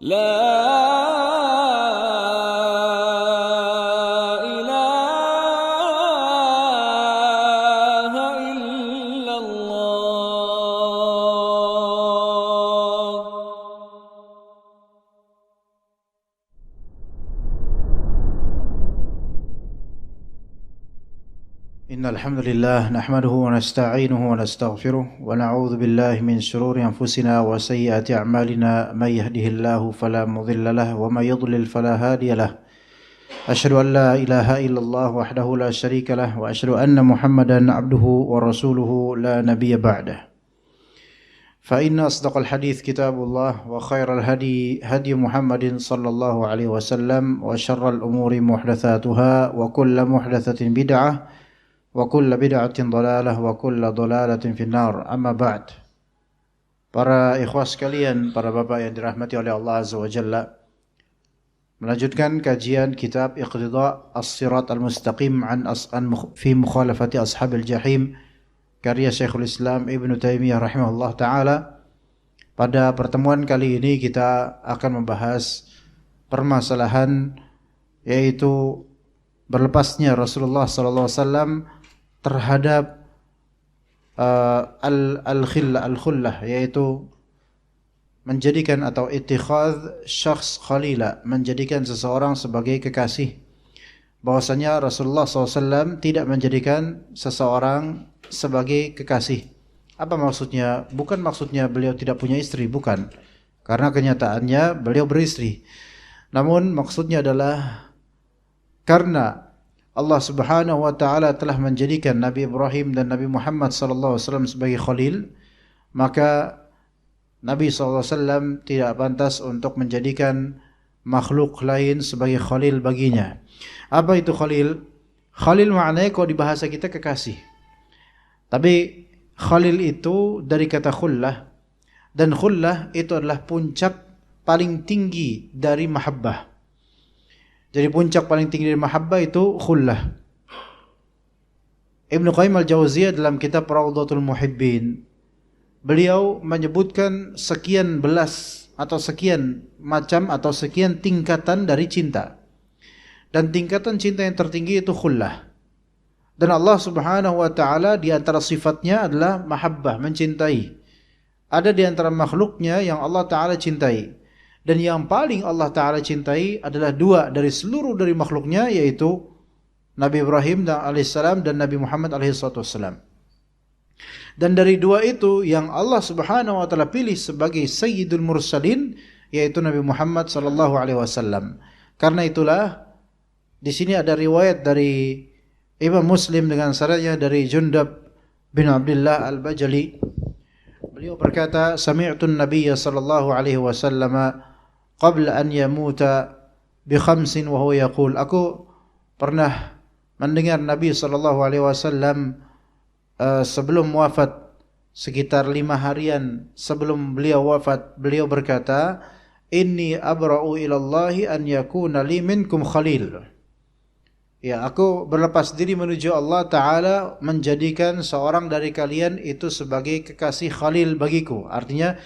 لا إله إلا الله. إن الحمد لله نحمده ونستعينه ونستغفره ونعوذ بالله من شرور أنفسنا وسيئات أعمالنا من يهده الله فلا مضل له ومن يضلل فلا هادي له أشهد أن لا إله إلا الله وحده لا شريك له وأشهد أن محمدا عبده ورسوله لا نبي بعده فإن أصدق الحديث كتاب الله وخير الهدي هدي محمد صلى الله عليه وسلم وشر الأمور محدثاتها وكل محدثة بدعة wa kullu bid'atin dhalalah wa kullu dhalalatin finnar. Amma ba'd. Para ikhwas sekalian, para bapak yang dirahmati oleh Allah Azza wa Jalla, melanjutkan kajian kitab Iqtida' As-Sirat Al-Mustaqim fi mukhalafati ashabil jahim karya Syekhul Islam Ibnu Taimiyah rahimahullah taala. Pada pertemuan kali ini kita akan membahas permasalahan yaitu berlepasnya Rasulullah sallallahu alaihi wasallam terhadap al-khullah, yaitu menjadikan atau ittikhadz syakhs khalila, menjadikan seseorang sebagai kekasih. Bahwasanya Rasulullah SAW tidak menjadikan seseorang sebagai kekasih. Apa maksudnya? Bukan maksudnya beliau tidak punya istri, bukan. Karena kenyataannya beliau beristri. Namun maksudnya adalah karena Allah Subhanahu wa taala telah menjadikan Nabi Ibrahim dan Nabi Muhammad sallallahu alaihi wasallam sebagai khalil, maka Nabi sallallahu alaihi wasallam tidak pantas untuk menjadikan makhluk lain sebagai khalil baginya. Apa itu khalil? Khalil maknanya kalau di bahasa kita kekasih. Tapi khalil itu dari kata khullah, dan khullah itu adalah puncak paling tinggi dari mahabbah. Jadi puncak paling tinggi dari mahabbah itu khullah. Ibnu Qayyim al-Jauziyah dalam kitab Rawdatul Muhibbin, beliau menyebutkan sekian belas atau sekian macam atau sekian tingkatan dari cinta. Dan tingkatan cinta yang tertinggi itu khullah. Dan Allah Subhanahu wa taala di antara sifatnya adalah mahabbah, mencintai. Ada di antara makhluknya yang Allah taala cintai. Dan yang paling Allah Ta'ala cintai adalah dua dari seluruh dari makhluknya, yaitu Nabi Ibrahim alaihissalam dan Nabi Muhammad alaihissalam. Dan dari dua itu yang Allah Subhanahu wa Ta'ala pilih sebagai Sayyidul Mursalin, yaitu Nabi Muhammad sallallahu alaihi wasallam. Karena itulah di sini ada riwayat dari Imam Muslim dengan sanadnya dari Jundab bin Abdullah Al-Bajali. Beliau berkata, "Sami'tu an-nabiyya sallallahu alaihi wasallam qabla an yamuta bi khamsin wa huwa yaqul." Aku pernah mendengar Nabi sallallahu alaihi wasallam sebelum wafat, sekitar 5 harian sebelum beliau wafat, beliau berkata, "Inni abra'u ila Allahi an yakuna li minkum khalil." Ya, aku berlepas diri menuju Allah Ta'ala menjadikan seorang dari kalian itu sebagai kekasih khalil bagiku. Artinya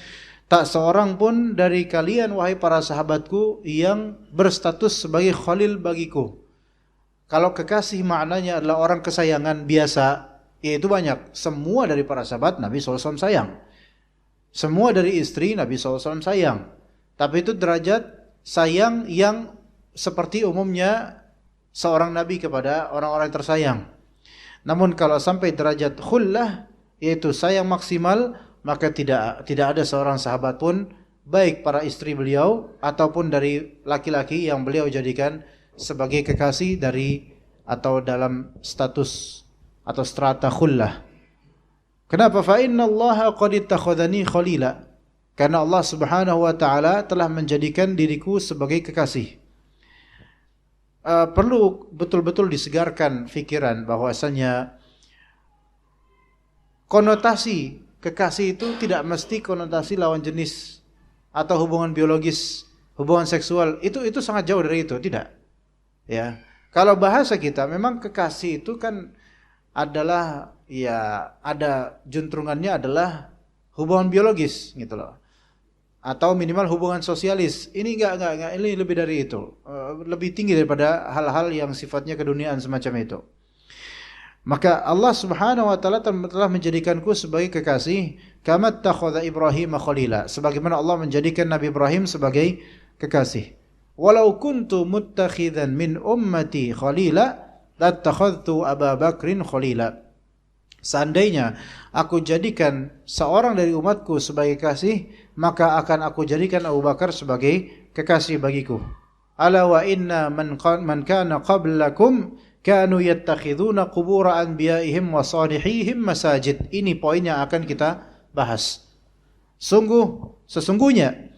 tak seorang pun dari kalian, wahai para sahabatku, yang berstatus sebagai khalil bagiku. Kalau kekasih maknanya adalah orang kesayangan biasa, yaitu banyak. Semua dari para sahabat Nabi SAW sayang. Semua dari istri Nabi SAW sayang. Tapi itu derajat sayang yang seperti umumnya seorang Nabi kepada orang-orang tersayang. Namun kalau sampai derajat khullah, yaitu sayang maksimal, maka tidak ada seorang sahabat pun, baik para istri beliau ataupun dari laki-laki yang beliau jadikan sebagai kekasih dari atau dalam status atau strata khullah. Kenapa? Fa inna Allah qad ittakhadhani khalila. Karena Allah Subhanahu wa taala telah menjadikan diriku sebagai kekasih. Perlu betul-betul disegarkan fikiran bahwasanya konotasi kekasih itu tidak mesti konotasi lawan jenis atau hubungan biologis, hubungan seksual. Itu sangat jauh dari itu, tidak. Ya. Kalau bahasa kita memang kekasih itu kan adalah, ya, ada juntrungannya adalah hubungan biologis gitu loh. atau minimal hubungan sosialis. Ini enggak, ini lebih dari itu. Lebih tinggi daripada hal-hal yang sifatnya keduniaan semacam itu. Maka Allah Subhanahu wa taala telah menjadikanku sebagai kekasih, kama takhadha Ibrahim khalila, sebagaimana Allah menjadikan Nabi Ibrahim sebagai kekasih. Walau kuntu muttakhidan min ummati khalila lattakhadhtu Abu Bakrin khalila. Seandainya aku jadikan seorang dari umatku sebagai kekasih, maka akan aku jadikan Abu Bakar sebagai kekasih bagiku. Ala wa inna man kana qablakum kanu yattakhiduna qubur anbiya'ihim wa salihihim masajid. Ini poin yang akan kita bahas. Sesungguhnya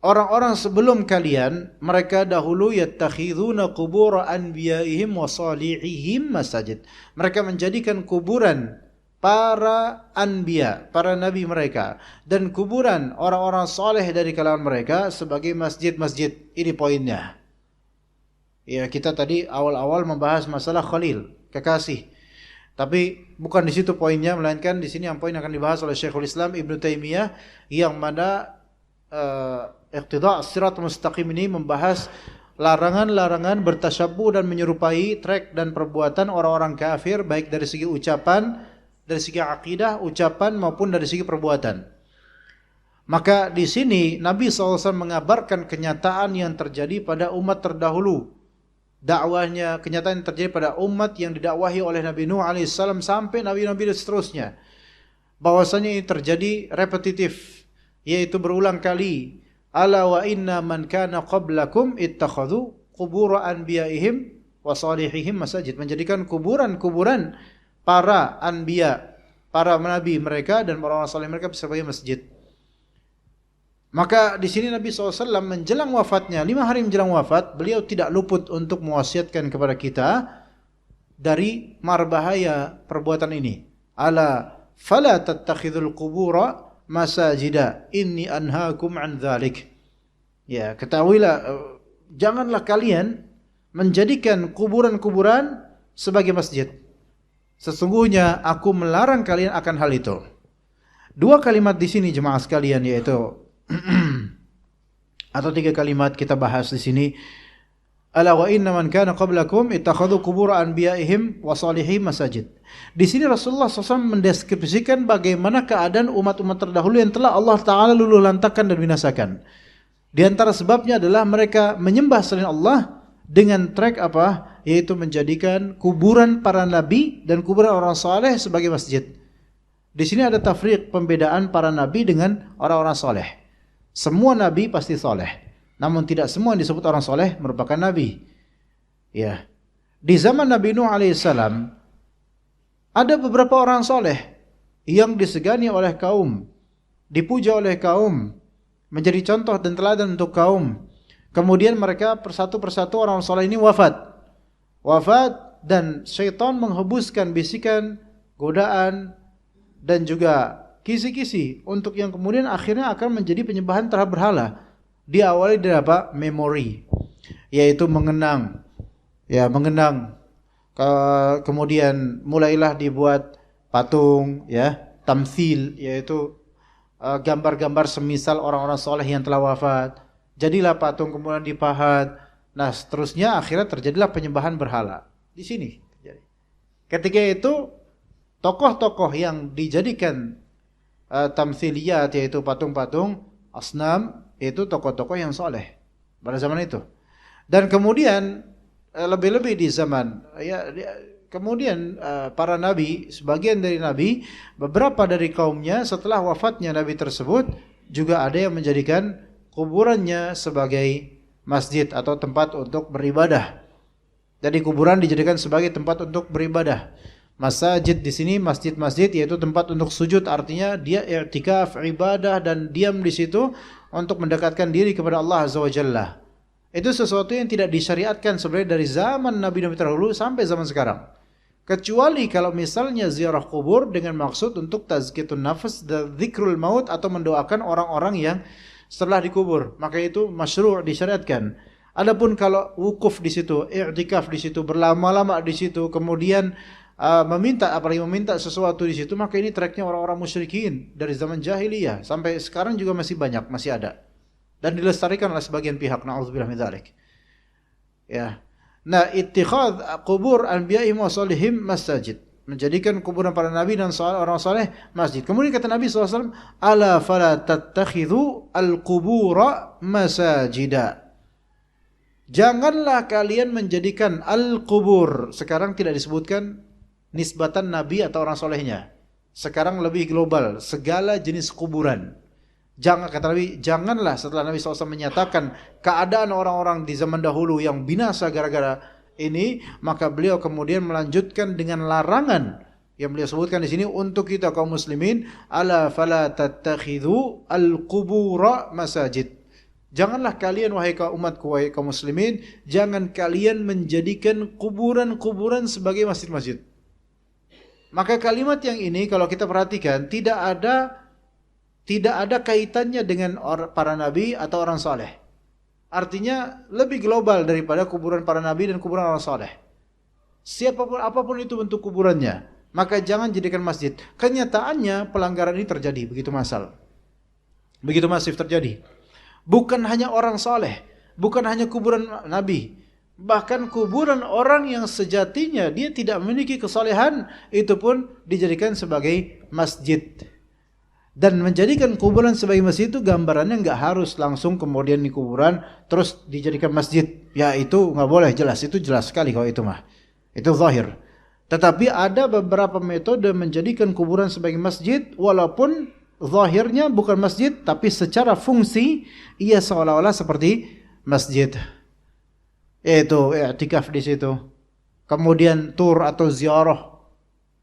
orang-orang sebelum kalian, mereka dahulu yattakhiduna qubur anbiya'ihim wa salihihim masajid. Mereka menjadikan kuburan para anbiya, para nabi mereka, dan kuburan orang-orang saleh dari kalangan mereka sebagai masjid-masjid. Ini poinnya. Ya, kita tadi awal-awal membahas masalah khalil, kekasih. Tapi bukan di situ poinnya, melainkan di sini yang poin akan dibahas oleh Syekhul Islam Ibnu Taimiyah, yang mana iqtida' as-sirat mustaqim ini membahas larangan-larangan bertasyabbuh dan menyerupai trik dan perbuatan orang-orang kafir, baik dari segi ucapan, dari segi akidah, ucapan maupun dari segi perbuatan. Maka di sini Nabi SAW mengabarkan kenyataan yang terjadi pada umat terdahulu. Dakwahnya, kenyataan yang terjadi pada umat yang didakwahi oleh Nabi Nuh alaihissalam sampai nabi-nabi dan seterusnya. Bahwasanya ini terjadi repetitif, yaitu berulang kali. Ala wa inna man kana qablakum ittakhadhu qubur anbiya'ihim wa salihihim masajid. Menjadikan kuburan-kuburan para anbiya, para nabi mereka dan orang-orang saleh mereka sebagai masjid. Maka di sini Nabi SAW menjelang wafatnya, 5 hari menjelang wafat, beliau tidak luput untuk mewasiatkan kepada kita dari marbahaya perbuatan ini. Ala fala tattakhidul qubura masajida inni anhaakum an dzalik. Ya, ketahuilah, janganlah kalian menjadikan kuburan-kuburan sebagai masjid. Sesungguhnya aku melarang kalian akan hal itu. 2 kalimat di sini jemaah sekalian, yaitu atau 3 kalimat kita bahas di sini. Ala wa inna man kana qablakum ittakhadhu qubur anbiya'ihim wa salihihim masajid. Di sini Rasulullah SAW mendeskripsikan bagaimana keadaan umat-umat terdahulu yang telah Allah Ta'ala luluh lantakkan dan binasakan. Di antara sebabnya adalah mereka menyembah selain Allah dengan trik apa? Yaitu menjadikan kuburan para nabi dan kuburan orang saleh sebagai masjid. Di sini ada tafriq, pembedaan para nabi dengan orang-orang saleh. Semua nabi pasti saleh, namun tidak semua yang disebut orang saleh merupakan nabi. Ya. Di zaman Nabi Nuh alaihissalam ada beberapa orang saleh yang disegani oleh kaum, dipuja oleh kaum, menjadi contoh dan teladan untuk kaum. Kemudian mereka persatu persatu orang saleh ini wafat dan syaitan menghembuskan bisikan, godaan dan juga kisi-kisi untuk yang kemudian akhirnya akan menjadi penyembahan terhadap berhala. Diawali dari apa? Memori, yaitu mengenang. Ya, mengenang. Kemudian mulailah dibuat patung, ya, tamthil, yaitu gambar-gambar semisal orang-orang soleh yang telah wafat. Jadilah patung kemudian dipahat. Nah, seterusnya akhirnya terjadilah penyembahan berhala. Di sini terjadi. Ketika itu tokoh-tokoh yang dijadikan tamthiliyat, yaitu patung-patung asnam, itu tokoh-tokoh yang soleh pada zaman itu. Dan kemudian lebih-lebih di zaman kemudian para nabi, sebagian dari nabi, beberapa dari kaumnya setelah wafatnya nabi tersebut juga ada yang menjadikan kuburannya sebagai masjid atau tempat untuk beribadah. Jadi kuburan dijadikan sebagai tempat untuk beribadah. Masajid di sini masjid-masjid, yaitu tempat untuk sujud, artinya dia i'tikaf, ibadah dan diam di situ untuk mendekatkan diri kepada Allah Azza wa Jalla. Itu sesuatu yang tidak disyariatkan sebenarnya dari zaman nabi-nabi terdahulu sampai zaman sekarang. Kecuali kalau misalnya ziarah kubur dengan maksud untuk tazkiyatun nafas dan dzikrul maut, atau mendoakan orang-orang yang setelah dikubur, maka itu masyru' disyariatkan. Adapun kalau wukuf di situ, i'tikaf di situ, berlama-lama di situ, kemudian apalagi meminta sesuatu di situ, maka ini treknya orang-orang musyrikin dari zaman jahiliyah sampai sekarang juga masih banyak, masih ada dan dilestarikan oleh sebagian pihak. Na'udzubillah min dzalik. Ya. Nah, ittikhadz qubur anbiya'ihim wa salihim masajid, menjadikan kuburan para nabi dan orang saleh masjid. Kemudian kata Nabi SAW, ala fala tattakhidhu al-qubura masajida. Janganlah kalian menjadikan al-qubur, sekarang tidak disebutkan nisbatan nabi atau orang solehnya. Sekarang lebih global, segala jenis kuburan. Jangan, kata Nabi, janganlah setelah Nabi SAW menyatakan keadaan orang-orang di zaman dahulu yang binasa gara-gara ini, maka beliau kemudian melanjutkan dengan larangan yang beliau sebutkan di sini untuk kita kaum muslimin, ala fala tattakhidhu al-qubura masajid. Janganlah kalian wahai umatku, wahai kaum muslimin, jangan kalian menjadikan kuburan-kuburan sebagai masjid-masjid. Maka kalimat yang ini kalau kita perhatikan tidak ada kaitannya dengan para nabi atau orang saleh. Artinya lebih global daripada kuburan para nabi dan kuburan orang saleh. Siapapun apapun itu bentuk kuburannya, maka jangan jadikan masjid. Kenyataannya pelanggaran ini terjadi begitu massal. Begitu masif terjadi. Bukan hanya orang saleh, bukan hanya kuburan nabi, bahkan kuburan orang yang sejatinya dia tidak memiliki kesalehan, itu pun dijadikan sebagai masjid. Dan menjadikan kuburan sebagai masjid itu gambarannya nggak harus langsung kemudian di kuburan terus dijadikan masjid. Ya itu nggak boleh, jelas, itu jelas sekali kalau itu mah. Itu zahir. Tetapi ada beberapa metode menjadikan kuburan sebagai masjid walaupun zahirnya bukan masjid, tapi secara fungsi ia seolah-olah seperti masjid. Yaitu i'tikaf di situ. Kemudian tur atau ziarah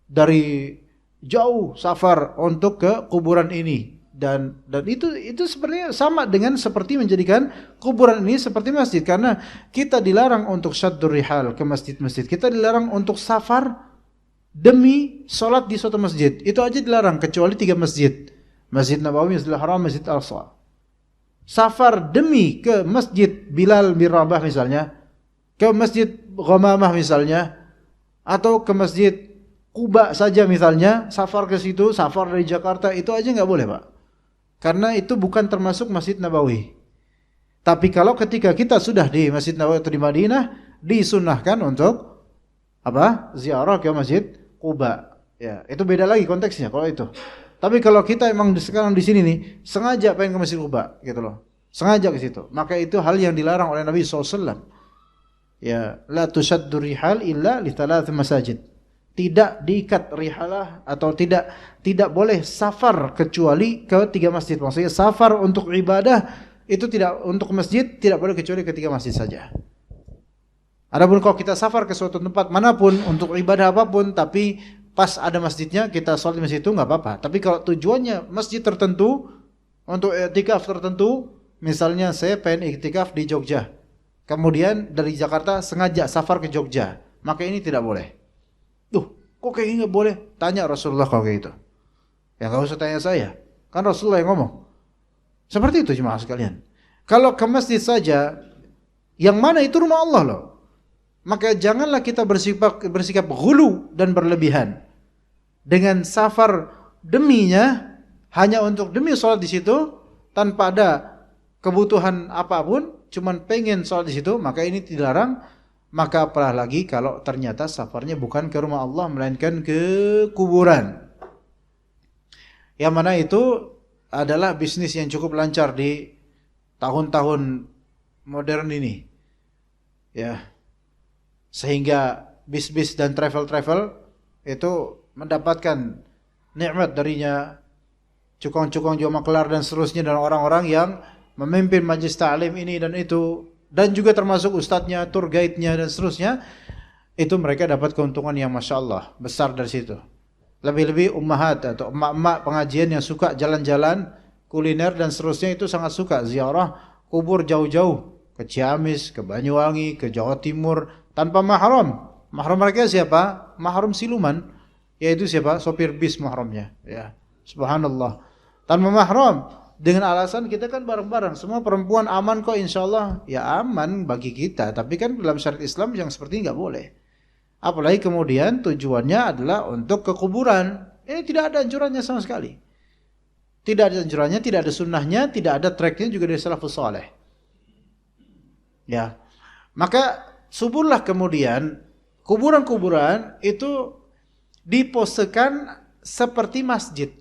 dari jauh safar untuk ke kuburan ini dan itu sebenarnya sama dengan seperti menjadikan kuburan ini seperti masjid, karena kita dilarang untuk syaddur rihal ke masjid-masjid. Kita dilarang untuk safar demi salat di suatu masjid. Itu aja dilarang kecuali 3 masjid. Masjid Nabawi, Masjidil Haram, Masjid Al-Aqsa. Safar demi ke Masjid Bilal bin Rabah misalnya, ke Masjid Ghamamah misalnya, atau ke Masjid Kuba saja misalnya, safar ke situ, safar dari Jakarta, itu aja nggak boleh Pak. Karena itu bukan termasuk Masjid Nabawi. Tapi kalau ketika kita sudah di Masjid Nabawi atau di Madinah, disunahkan untuk apa? Ziarah ke Masjid Kuba. Ya, itu beda lagi konteksnya kalau itu. Tapi kalau kita emang sekarang di sini nih, sengaja pengen ke Masjid Kuba gitu loh. Sengaja ke situ. Maka itu hal yang dilarang oleh Nabi SAW. Ya, la tushaddu rihal illa li thalath masajid. Tidak diikat rihalah atau tidak boleh safar kecuali ke 3 masjid. Maksudnya safar untuk ibadah itu tidak, untuk masjid tidak boleh kecuali ke 3 masjid saja. Adapun kalau kita safar ke suatu tempat manapun untuk ibadah apapun, tapi pas ada masjidnya kita sholat di masjid itu nggak apa-apa. Tapi kalau tujuannya masjid tertentu untuk iktikaf tertentu, misalnya saya pengen iktikaf di Jogja, kemudian dari Jakarta sengaja safar ke Jogja, maka ini tidak boleh. Duh, kok kayak gini nggak boleh? Tanya Rasulullah kalau kayak gitu. Ya nggak usah tanya saya, kan Rasulullah yang ngomong. Seperti itu jemaah sekalian. Kalau ke masjid saja, yang mana itu rumah Allah loh. Maka janganlah kita bersikap ghulu dan berlebihan dengan safar deminya hanya untuk demi sholat di situ tanpa ada kebutuhan apapun, cuman pengen sholat di situ, maka ini dilarang. Maka apalah lagi kalau ternyata safarnya bukan ke rumah Allah melainkan ke kuburan. Yang mana itu adalah bisnis yang cukup lancar di tahun-tahun modern ini. Ya. Sehingga bis-bis dan travel-travel itu mendapatkan nikmat darinya, cukong-cukong jual makelar dan seterusnya, dan orang-orang yang memimpin majlis ta'lim ini dan itu, dan juga termasuk ustadznya, tour guide-nya dan seterusnya, itu mereka dapat keuntungan yang Masya Allah besar dari situ. Lebih-lebih ummahat atau emak-emak pengajian yang suka jalan-jalan, kuliner dan seterusnya, itu sangat suka ziarah kubur jauh-jauh ke Ciamis, ke Banyuwangi, ke Jawa Timur tanpa mahram. Mahram mereka siapa? Mahram siluman, yaitu siapa? Sopir bis mahramnya. Ya, subhanallah. Tanpa mahram. Dengan alasan kita kan bareng-bareng, semua perempuan aman kok insya Allah. Ya aman bagi kita, tapi kan dalam syariat Islam yang seperti ini nggak boleh. Apalagi kemudian tujuannya adalah untuk ke kuburan. Ini tidak ada anjurannya sama sekali. Tidak ada anjurannya, tidak ada sunnahnya, tidak ada tracknya juga dari salafus saleh. Ya, maka suburlah kemudian kuburan-kuburan itu diposekan seperti masjid.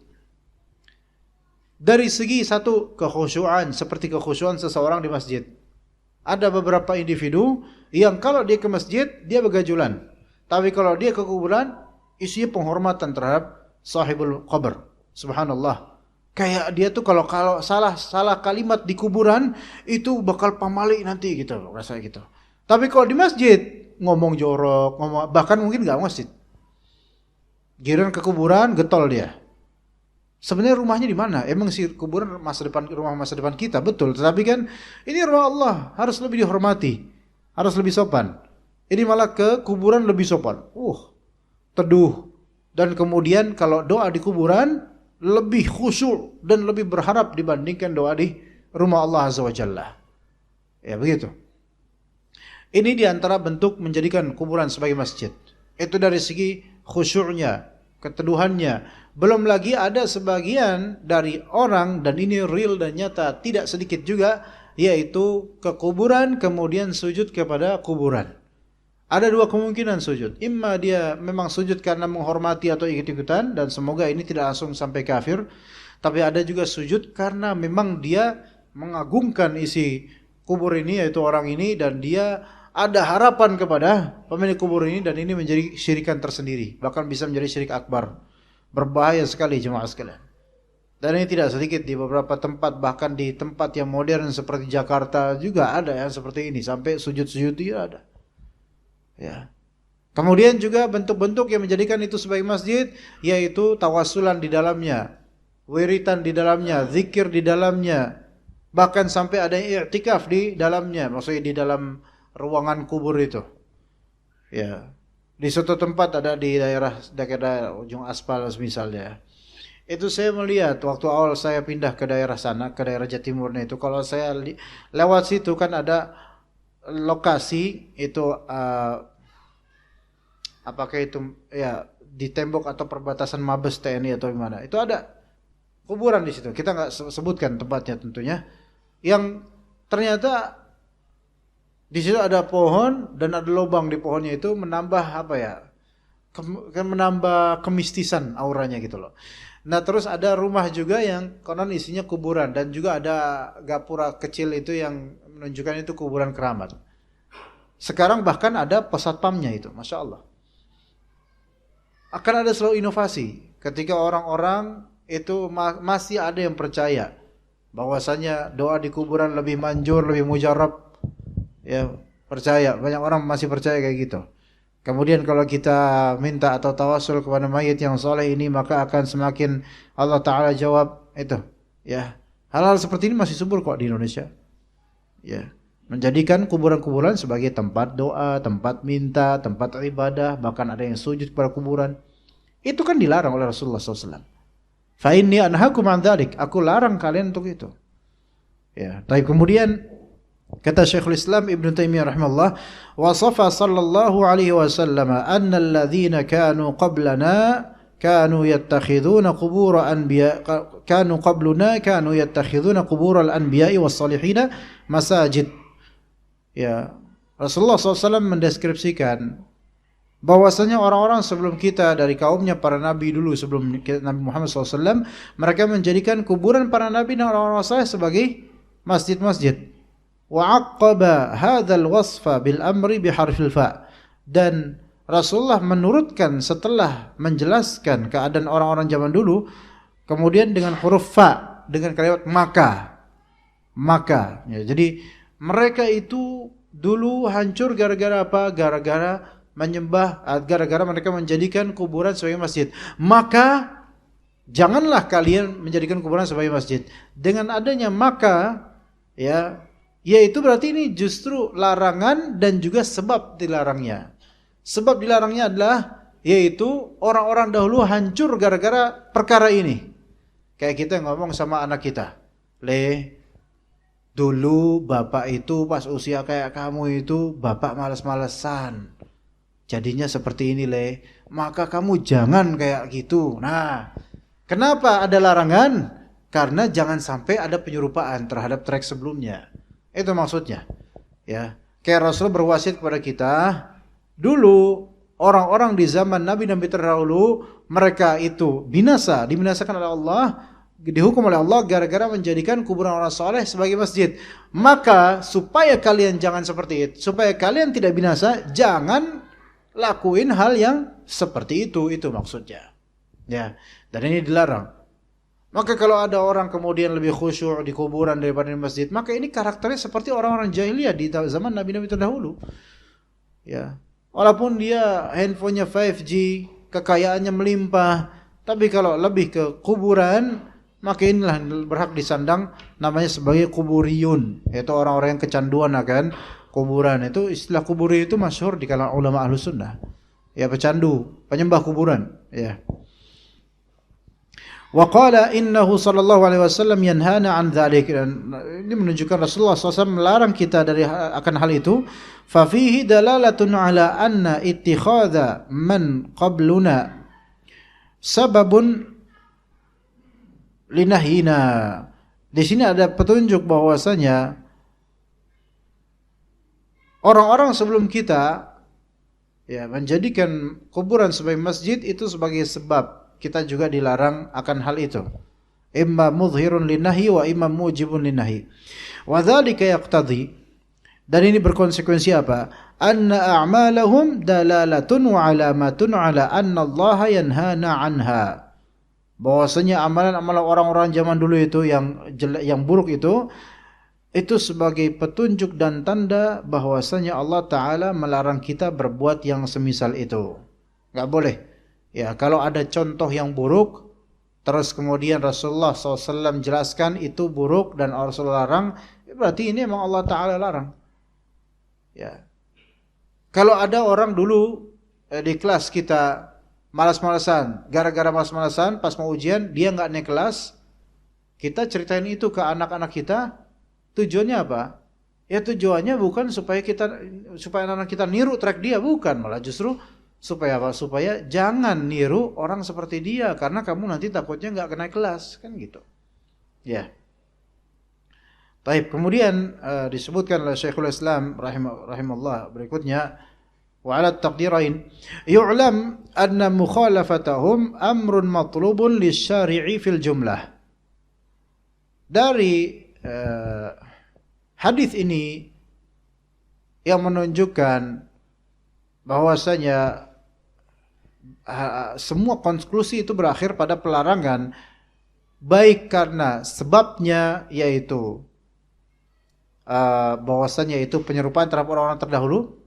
Dari segi satu kekhusyuan, seperti kekhusyuan seseorang di masjid. Ada beberapa individu yang kalau dia ke masjid dia begajulan. Tapi kalau dia ke kuburan, isinya penghormatan terhadap sahibul qabr. Subhanallah. Kayak dia tuh kalau salah kalimat di kuburan itu bakal pamali nanti gitu, rasanya gitu. Tapi kalau di masjid ngomong jorok, bahkan mungkin nggak masjid. Giliran ke kuburan getol dia. Sebenarnya rumahnya di mana? Emang si kuburan rumah masa depan kita, betul. Tetapi kan ini rumah Allah, harus lebih dihormati, harus lebih sopan. Ini malah ke kuburan lebih sopan. Teduh. Dan kemudian kalau doa di kuburan lebih khusyuk dan lebih berharap dibandingkan doa di rumah Allah Azza wa Jalla. Ya begitu. Ini diantara bentuk menjadikan kuburan sebagai masjid. Itu dari segi khusyuknya, keteduhannya. Belum lagi ada sebagian dari orang, dan ini real dan nyata, tidak sedikit juga, yaitu ke kuburan kemudian sujud kepada kuburan. Ada dua kemungkinan sujud. Imma dia memang sujud karena menghormati atau ikut-ikutan, dan semoga ini tidak langsung sampai kafir. Tapi ada juga sujud karena memang dia mengagungkan isi kubur ini, yaitu orang ini, dan dia ada harapan kepada pemilik kubur ini, dan ini menjadi syirikan tersendiri. Bahkan bisa menjadi syirik akbar. Berbahaya sekali jemaah sekalian. Dan ini tidak sedikit di beberapa tempat, bahkan di tempat yang modern seperti Jakarta juga ada yang seperti ini. Sampai sujud-sujud itu ada. Ya. Kemudian juga bentuk-bentuk yang menjadikan itu sebagai masjid, yaitu tawasulan di dalamnya, wiritan di dalamnya, zikir di dalamnya, bahkan sampai ada i'tikaf di dalamnya, maksudnya di dalam ruangan kubur itu. Ya. Di suatu tempat ada di daerah ujung aspal misalnya. Itu saya melihat waktu awal saya pindah ke daerah sana, ke daerah Jatimurnya itu, kalau saya lewat situ kan ada lokasi itu apakah itu ya di tembok atau perbatasan Mabes TNI atau gimana, itu ada kuburan di situ. Kita nggak sebutkan tempatnya tentunya, yang ternyata di situ ada pohon dan ada lubang di pohonnya itu menambah apa ya, menambah kemistisan auranya gitu loh. Nah terus ada rumah juga yang konon isinya kuburan, dan juga ada gapura kecil itu yang menunjukkan itu kuburan keramat. Sekarang bahkan ada pesatpamnya itu, Masya Allah. Akan ada selalu inovasi ketika orang-orang itu masih ada yang percaya bahwasanya doa di kuburan lebih manjur, lebih mujarab. Ya, percaya, banyak orang masih percaya kayak gitu. Kemudian kalau kita minta atau tawasul kepada mayit yang soleh ini, maka akan semakin Allah Ta'ala jawab itu. Ya, hal-hal seperti ini masih subur kok di Indonesia. Ya, menjadikan kuburan-kuburan sebagai tempat doa, tempat minta, tempat ibadah, bahkan ada yang sujud kepada kuburan. Itu kan dilarang oleh Rasulullah SAW. Fa inni anhaakum an dzalik, aku larang kalian untuk itu. Ya, tapi kemudian kata Syekhul Islam Ibn Taimiyah rahimahullah, wasafa sallallahu alaihi wasallam anna alladhina kanu qablana kanu yattakhidhuna qubur anbiya kanu qabluna kanu yattakhidhuna qubur al-anbiya'i was-salihin masajid. Ya, Rasulullah SAW mendeskripsikan bahwasanya orang-orang sebelum kita dari kaumnya para nabi dulu sebelum Nabi Muhammad SAW, mereka menjadikan kuburan para nabi dan orang-orang saleh sebagai masjid-masjid. Wa aqaba hadzal wasfa bil amri bi harfil fa, dan Rasulullah menurutkan setelah menjelaskan keadaan orang-orang zaman dulu kemudian dengan huruf fa, dengan kalimat maka ya, jadi mereka itu dulu hancur gara-gara apa? Gara-gara menyembah, gara-gara mereka menjadikan kuburan sebagai masjid. Maka janganlah kalian menjadikan kuburan sebagai masjid. Dengan adanya maka ya, yaitu berarti ini justru larangan dan juga sebab dilarangnya. Sebab dilarangnya adalah yaitu orang-orang dahulu hancur gara-gara perkara ini. Kayak kita ngomong sama anak kita, dulu bapak itu pas usia kayak kamu itu bapak malas-malesan. jadinya seperti ini maka kamu jangan kayak gitu. Nah, kenapa ada larangan? Karena jangan sampai ada penyerupaan terhadap track sebelumnya. Itu maksudnya. Ya, kayak Rasul berwasiat kepada kita, dulu orang-orang di zaman nabi-nabi terdahulu, mereka itu dibinasakan oleh Allah, dihukum oleh Allah gara-gara menjadikan kuburan orang soleh sebagai masjid. Maka supaya kalian jangan seperti itu, supaya kalian tidak binasa, jangan lakuin hal yang seperti itu maksudnya. Ya, dan ini dilarang. Maka kalau ada orang kemudian lebih khusyuk di kuburan daripada di masjid, maka ini karakternya seperti orang-orang jahiliyah di zaman nabi-nabi terdahulu. Ya, walaupun dia handphonenya 5G, kekayaannya melimpah, tapi kalau lebih ke kuburan, maka inilah berhak disandang namanya sebagai kuburiyun, yaitu orang-orang yang kecanduan akan kuburan. Itu istilah kuburi itu masyhur di kalangan ulama ahlus sunnah. Ya, pecandu, penyembah kuburan. Ya. Wa qala innahu sallallahu alaihi wasallam yanhana an dzalik. Ini menunjukkan Rasulullah SAW melarang kita dari akan hal itu. Fa fihi dalalatun ala anna ittikhadha man qabluna sababun linahina. Di sini ada petunjuk bahwasanya orang-orang sebelum kita ya menjadikan kuburan sebagai masjid itu sebagai sebab kita juga dilarang akan hal itu. Imma mudhhirun linahi wa imma mujibun linahi. Wa dzalika yaqtadi, dan ini berkonsekuensi apa? Anna a'malahum dalalatun wa alamatun ala anna Allah yanhana anha. Bahwasanya amalan-amalan orang-orang zaman dulu itu yang buruk itu sebagai petunjuk dan tanda bahwasanya Allah Ta'ala melarang kita berbuat yang semisal itu. Enggak boleh. Ya, kalau ada contoh yang buruk, terus kemudian Rasulullah SAW jelaskan itu buruk dan Rasulullah larang, berarti ini memang Allah Ta'ala larang. Ya. Kalau ada orang dulu di kelas kita malas-malasan, gara-gara malas-malasan pas mau ujian dia nggak naik kelas, kita ceritain itu ke anak-anak kita, tujuannya apa? Ya tujuannya bukan supaya anak-anak kita niru track dia, bukan, malah justru supaya apa? Supaya jangan niru orang seperti dia, karena kamu nanti takutnya nggak naik kelas, kan gitu. Ya. Baik, kemudian disebutkan oleh Syekhul Islam rahimahullah berikutnya, wa 'ala taqdirain yu'lam anna mukhalafatahum amrun matlubun lisyari'i fil jumlah. Dari hadis ini yang menunjukkan bahwasanya semua konklusi itu berakhir pada pelarangan, baik karena sebabnya yaitu bahwasanya itu penyerupaan terhadap orang-orang terdahulu,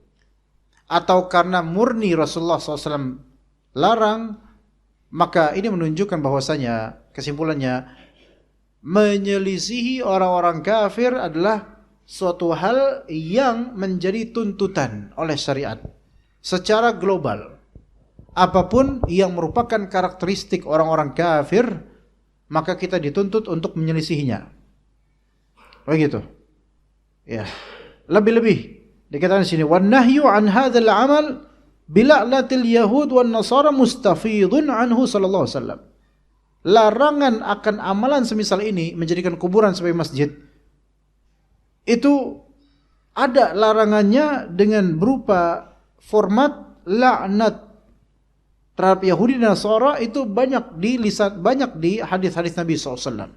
atau karena murni Rasulullah SAW larang, maka ini menunjukkan bahwasanya kesimpulannya menyelisihi orang-orang kafir adalah suatu hal yang menjadi tuntutan oleh syariat secara global. Apapun yang merupakan karakteristik orang-orang kafir, maka kita dituntut untuk menyelisihinya. Begitu. Ya. Lebih-lebih dikatakan di sini, wan nahyu an hadzal amal bila'natil yahud wan nasara mustafidun anhu sallallahu alaihi wasallam. Larangan akan amalan semisal ini, menjadikan kuburan sebagai masjid, itu ada larangannya dengan berupa format laknat terhadap Yahudi dan Nasara. Itu banyak di hadis-hadis Nabi SAW.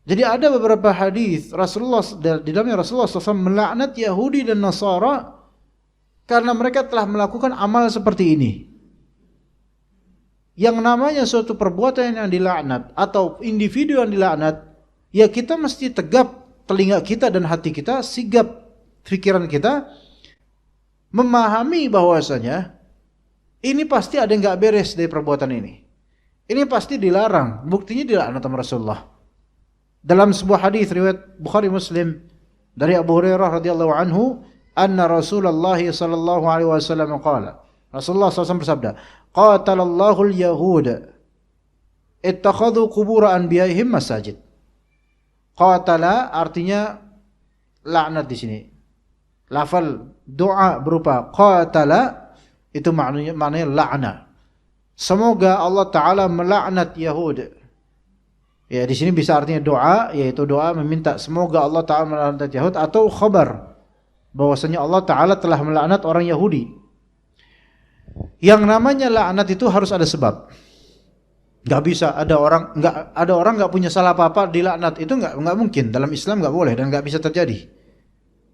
Jadi ada beberapa hadis Rasulullah, di dalamnya Rasulullah SAW melaknat Yahudi dan Nasara karena mereka telah melakukan amal seperti ini. Yang namanya suatu perbuatan yang dilaknat atau individu yang dilaknat, ya kita mesti tegap telinga kita dan hati kita, sigap pikiran kita, memahami bahwasanya ini pasti ada yang nggak beres dari perbuatan ini. Ini pasti dilarang. Buktinya dilaknat sama Rasulullah. Dalam sebuah hadis riwayat Bukhari Muslim dari Abu Hurairah radhiyallahu anhu, anna Rasulullah sallallahu alaihi wasallam qala. Rasulullah SAW bersabda, qatalallahu al-yahud ittakhadhu qubur anbiya'ihim masajid. Qatala artinya laknat di sini. Lafal doa berupa qatala itu maknanya la'na. Semoga Allah Ta'ala melaknat Yahud. Ya, di sini bisa artinya doa, yaitu doa meminta semoga Allah Ta'ala melaknat Yahud, atau khabar bahwasanya Allah Ta'ala telah melaknat orang Yahudi. Yang namanya laknat itu harus ada sebab. Gak bisa ada orang nggak punya salah apa-apa dilaknat, itu nggak mungkin. Dalam Islam nggak boleh dan nggak bisa terjadi.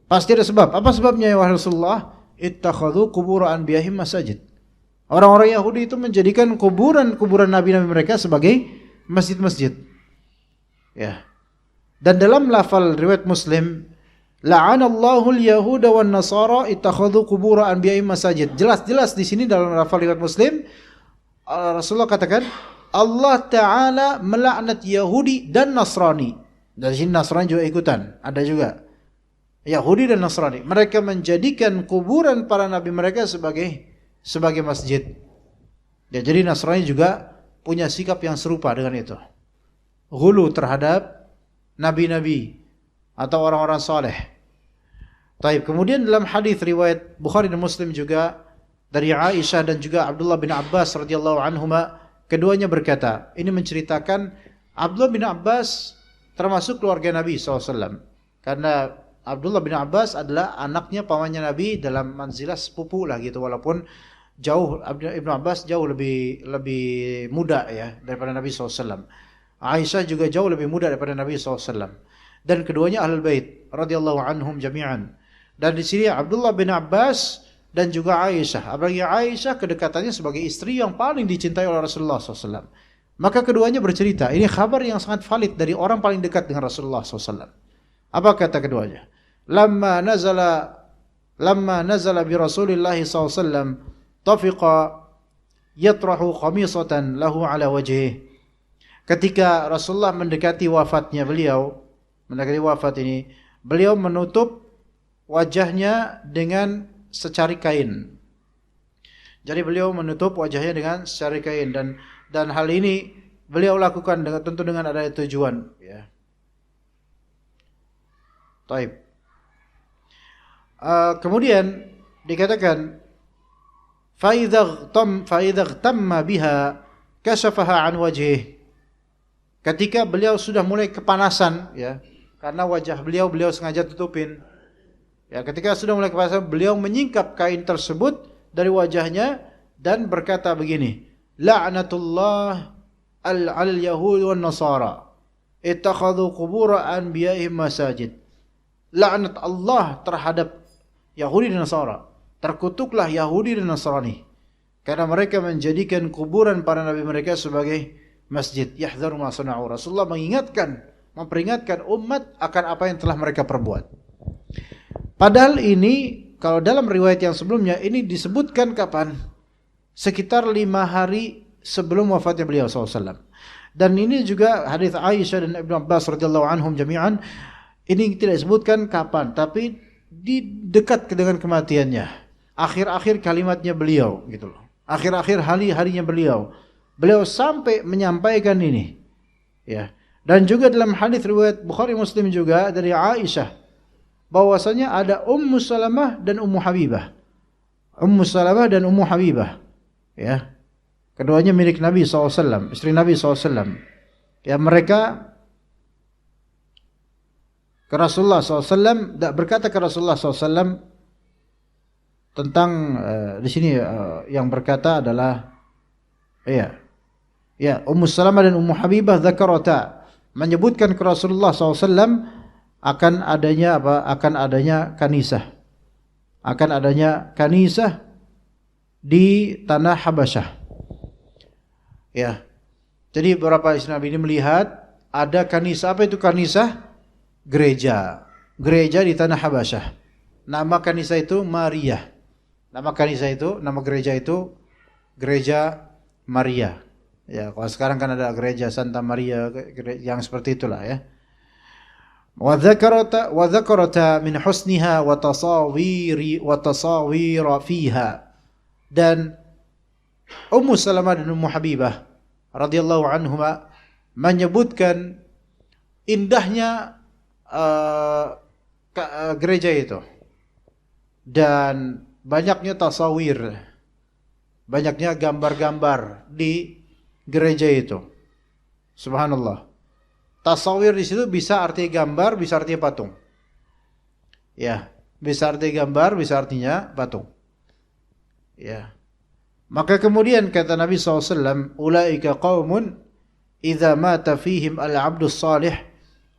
Pasti ada sebab. Apa sebabnya ya Rasulullah? Ittakhadhu qubur anbiya'ihim masajid. Orang-orang Yahudi itu menjadikan kuburan nabi-nabi mereka sebagai masjid-masjid. Ya. Dan dalam lafal riwayat Muslim, la'anallahu al-yahuda wan nasara ittakhadhu qubur anbiya'ihim masajid. Jelas-jelas di sini dalam lafal riwayat Muslim Rasulullah katakan Allah Ta'ala melaknat Yahudi dan Nasrani. Dari sini Nasrani juga ikutan. Ada juga Yahudi dan Nasrani. Mereka menjadikan kuburan para nabi mereka sebagai masjid. Ya, jadi Nasrani juga punya sikap yang serupa dengan itu. Ghulu terhadap nabi-nabi atau orang-orang saleh. Taib. Kemudian dalam hadis riwayat Bukhari dan Muslim juga dari Aisyah dan juga Abdullah bin Abbas radhiyallahu anhuma, keduanya berkata, ini menceritakan Abdullah bin Abbas termasuk keluarga Nabi SAW. Karena Abdullah bin Abbas adalah anaknya pamannya Nabi dalam manzilah sepupu lah gitu, walaupun jauh Ibnu Abbas jauh lebih muda ya daripada Nabi SAW. Aisyah juga jauh lebih muda daripada Nabi SAW. Dan keduanya ahlul bait radhiyallahu anhum jami'an. Dan di sini Abdullah bin Abbas dan juga Aisyah. Apalagi Aisyah kedekatannya sebagai istri yang paling dicintai oleh Rasulullah SAW. Maka keduanya bercerita. Ini kabar yang sangat valid dari orang paling dekat dengan Rasulullah SAW. Apa kata keduanya? Lamma nazala bi Rasulillah SAW tafiqa yatrahu khamisatan lahu ala wajhih. Ketika Rasulullah mendekati wafat ini, beliau menutup wajahnya dengan secari kain. Jadi beliau menutup wajahnya dengan secari kain, dan hal ini beliau lakukan tentu dengan ada tujuan ya. Taib. Kemudian dikatakan fa idza tamma biha kashafaha an wajhih. Ketika beliau sudah mulai kepanasan ya, karena wajah beliau sengaja tutupin. Ya, ketika sudah mulai kepanasan, beliau menyingkap kain tersebut dari wajahnya dan berkata begini, la'natullah al-yahud wan nasara ittakhadhu qubur anbiya'ihim masajid. Laknat Allah terhadap Yahudi dan Nasara. Terkutuklah Yahudi dan Nasrani karena mereka menjadikan kuburan para nabi mereka sebagai masjid. Yahdharu ma sana'u. Rasulullah memperingatkan umat akan apa yang telah mereka perbuat. Padahal ini kalau dalam riwayat yang sebelumnya ini disebutkan kapan? Sekitar 5 hari sebelum wafatnya beliau SAW. Dan ini juga hadis Aisyah dan Ibnu Abbas radhiyallahu anhum jami'an. Ini tidak disebutkan kapan, tapi di dekat dengan kematiannya. Akhir-akhir kalimatnya beliau gitu loh. Akhir-akhir hari-harinya beliau sampai menyampaikan ini. Ya. Dan juga dalam hadis riwayat Bukhari Muslim juga dari Aisyah bahwasanya ada Ummu Salamah dan Ummu Habibah. Ummu Salamah dan Ummu Habibah. Ya. Keduanya milik Nabi SAW, istri Nabi SAW. Ya, mereka ke Rasulullah SAW, berkata ke Rasulullah SAW tentang di sini yang berkata adalah Ummu Salamah dan Ummu Habibah dzakarata menyebutkan ke Rasulullah SAW akan adanya kanisah di tanah Habasyah. Ya. Jadi beberapa istri Nabi ini melihat ada kanisah. Apa itu kanisah? Gereja di tanah Habasyah. Nama kanisah itu Maria. Nama gereja itu Gereja Maria. Ya, kalau sekarang kan ada gereja Santa Maria yang seperti itulah ya. Wa dzakarata min husniha wa tasawira fiha. Dan Ummu Salamah dan Ummu Habibah radhiyallahu anhuma menyebutkan indahnya gereja itu. dan banyaknya tasawir, banyaknya gambar-gambar di gereja itu. Subhanallah. Tasawir di situ bisa artinya gambar, bisa artinya patung. Ya, bisa artinya gambar, bisa artinya patung. Ya. Maka kemudian kata Nabi SAW, ulaika qaumun idza mata fihim al-'abdus salih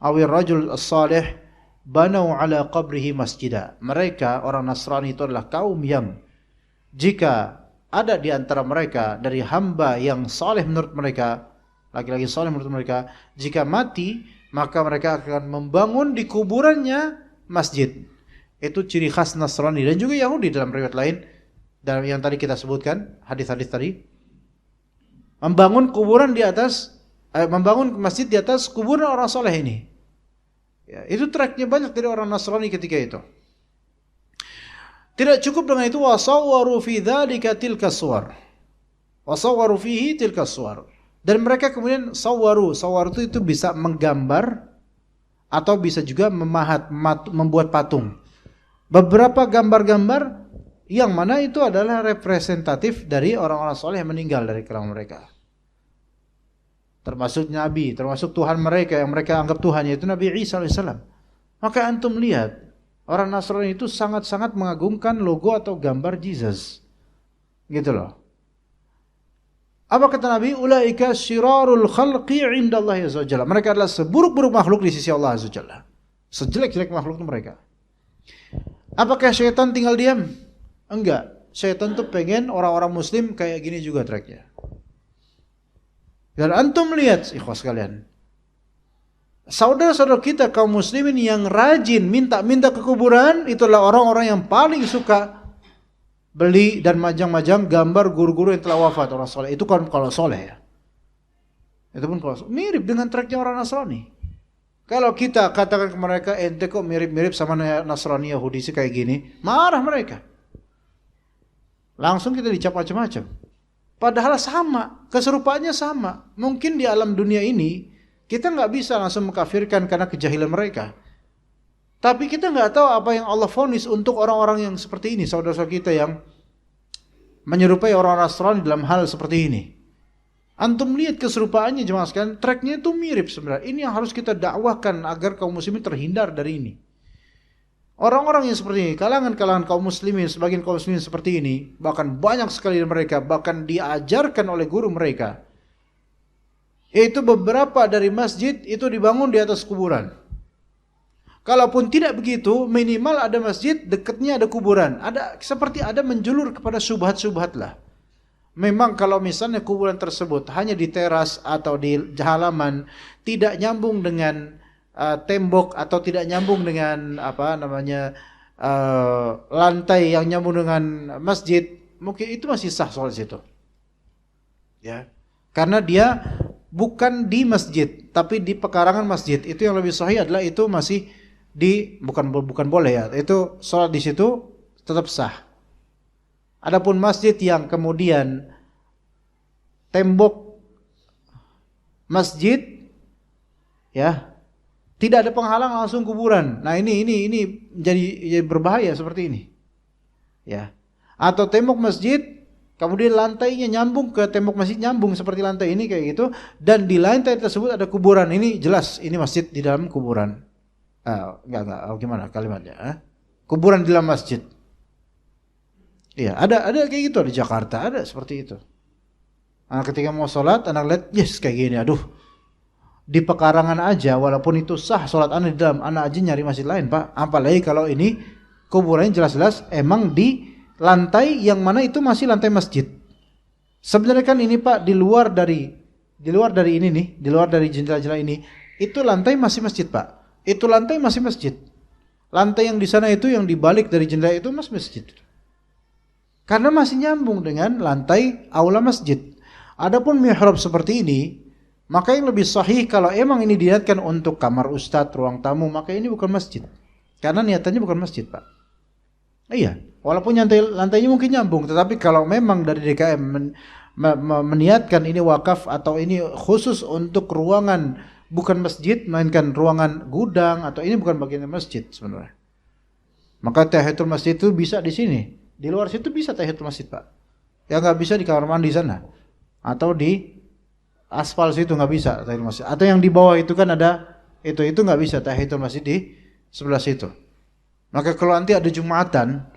aw ar-rajul as-salih banau ala qabrihi masjidah. Mereka orang Nasrani itu adalah kaum yang jika ada di antara mereka dari hamba yang saleh menurut mereka, laki-laki saleh menurut mereka, jika mati maka mereka akan membangun di kuburannya masjid. Itu ciri khas Nasrani dan juga Yahudi dalam riwayat lain. Dan yang tadi kita sebutkan, hadis-hadis tadi, membangun kuburan di atas, membangun masjid di atas kuburan orang soleh ini. Ya, itu tracknya banyak dari orang Nasrani ketika itu. Tidak cukup dengan itu, wasawwaru fi dzalika tilka suwar. Wasawwaru fihi tilka suwar. Dan mereka kemudian sawwaru itu bisa menggambar atau bisa juga membuat patung. Beberapa gambar-gambar yang mana itu adalah representatif dari orang-orang soleh yang meninggal dari kalangan mereka. Termasuk Nabi, termasuk Tuhan mereka yang mereka anggap Tuhan, yaitu Nabi Isa AS. Maka antum lihat, orang Nasrani itu sangat-sangat mengagungkan logo atau gambar Jesus. Gitu loh. Apa kata Nabi? Ulaika syirarul khalqi indallahi azza wajalla. Mereka adalah seburuk-buruk makhluk di sisi Allah azza wajalla. Sejelek-jelek makhluk itu mereka. Apakah syaitan tinggal diam? Enggak. Syaitan tuh pengen orang-orang muslim kayak gini juga tracknya. Dan antum lihat, ikhwas sekalian, saudara-saudara kita kaum muslimin yang rajin minta-minta ke kuburan, itulah orang-orang yang paling suka beli dan majang-majang gambar guru-guru yang telah wafat orang soleh. Itu kan kalau soleh ya. Itu pun kalau mirip dengan tracknya orang Nasrani. Kalau kita katakan ke mereka, ente kok mirip-mirip sama Nasrani Yahudi sih kayak gini, marah mereka. Langsung kita dicap macam-macam. Padahal sama, keserupaannya sama. Mungkin di alam dunia ini kita nggak bisa langsung mengkafirkan karena kejahilan mereka. Tapi kita nggak tahu apa yang Allah vonis untuk orang-orang yang seperti ini, saudara-saudara kita yang menyerupai orang Nasrani dalam hal seperti ini. Antum lihat keserupaannya jemaah sekalian, tracknya itu mirip sebenarnya. Ini yang harus kita dakwahkan agar kaum muslimin terhindar dari ini. Orang-orang yang seperti ini, kalangan-kalangan kaum muslimin, sebagian kaum muslimin seperti ini, bahkan banyak sekali dari mereka, bahkan diajarkan oleh guru mereka, yaitu beberapa dari masjid itu dibangun di atas kuburan. Kalaupun tidak begitu, minimal ada masjid, dekatnya ada kuburan. Seperti ada menjulur kepada syubhat-syubhat lah. Memang kalau misalnya kuburan tersebut hanya di teras atau di halaman, tidak nyambung dengan tembok atau tidak nyambung dengan lantai yang nyambung dengan masjid, mungkin itu masih sah soal situ. Ya. Karena dia bukan di masjid, tapi di pekarangan masjid. Itu yang lebih sahih adalah itu masih bukan boleh ya. Itu sholat di situ tetap sah. Adapun masjid yang kemudian tembok masjid ya tidak ada penghalang langsung kuburan. Nah ini jadi berbahaya seperti ini. Ya. Atau tembok masjid kemudian lantainya nyambung ke tembok masjid, nyambung seperti lantai ini kayak gitu, dan di lantai tersebut ada kuburan. Ini jelas ini masjid di dalam kuburan. Enggak, gimana kalimatnya? Kuburan di dalam masjid. Iya, ada kayak gitu di Jakarta, ada seperti itu. Anak ketika mau sholat, anak lihat, yes kayak gini, aduh. Di pekarangan aja, walaupun itu sah sholat anak di dalam, anak aja nyari masjid lain, Pak. Apalagi kalau ini kuburannya jelas-jelas emang di lantai yang mana itu masih lantai masjid. Sebenarnya kan ini Pak di luar dari ini nih, di luar dari jendela-jendela ini, itu lantai masih masjid Pak. Itu lantai masih masjid. Lantai yang di sana itu yang dibalik dari jendela itu masih masjid. Karena masih nyambung dengan lantai aula masjid. Adapun mihrab seperti ini, maka yang lebih sahih kalau emang ini diniatkan untuk kamar ustadz, ruang tamu, maka ini bukan masjid. Karena niatannya bukan masjid, Pak. Iya, walaupun lantainya mungkin nyambung, tetapi kalau memang dari DKM meniatkan ini wakaf atau ini khusus untuk ruangan bukan masjid, melainkan ruangan gudang, atau ini bukan bagian masjid sebenarnya. Maka tahiyatul masjid itu bisa di sini. Di luar situ bisa tahiyatul masjid, Pak. Ya nggak bisa di kamar mandi sana. Atau di aspal situ nggak bisa tahiyatul masjid. Atau yang di bawah itu kan ada itu nggak bisa tahiyatul masjid di sebelah situ. Maka kalau nanti ada Jumatan,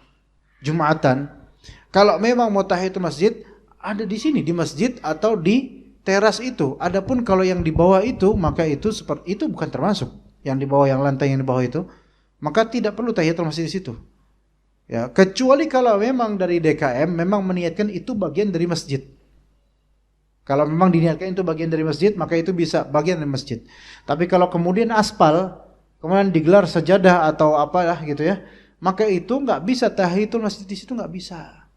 kalau memang mau tahiyatul masjid ada di sini di masjid atau di teras itu. Adapun kalau yang di bawah itu maka itu seperti itu bukan termasuk. Yang di bawah yang lantai yang di bawah itu, maka tidak perlu tahiyatul masjid di situ. Ya, kecuali kalau memang dari DKM memang meniatkan itu bagian dari masjid. Kalau memang diniatkan itu bagian dari masjid, maka itu bisa bagian dari masjid. Tapi kalau kemudian aspal, kemudian digelar sajadah atau apalah gitu ya, maka itu nggak bisa tahiyatul masjid di situ nggak bisa.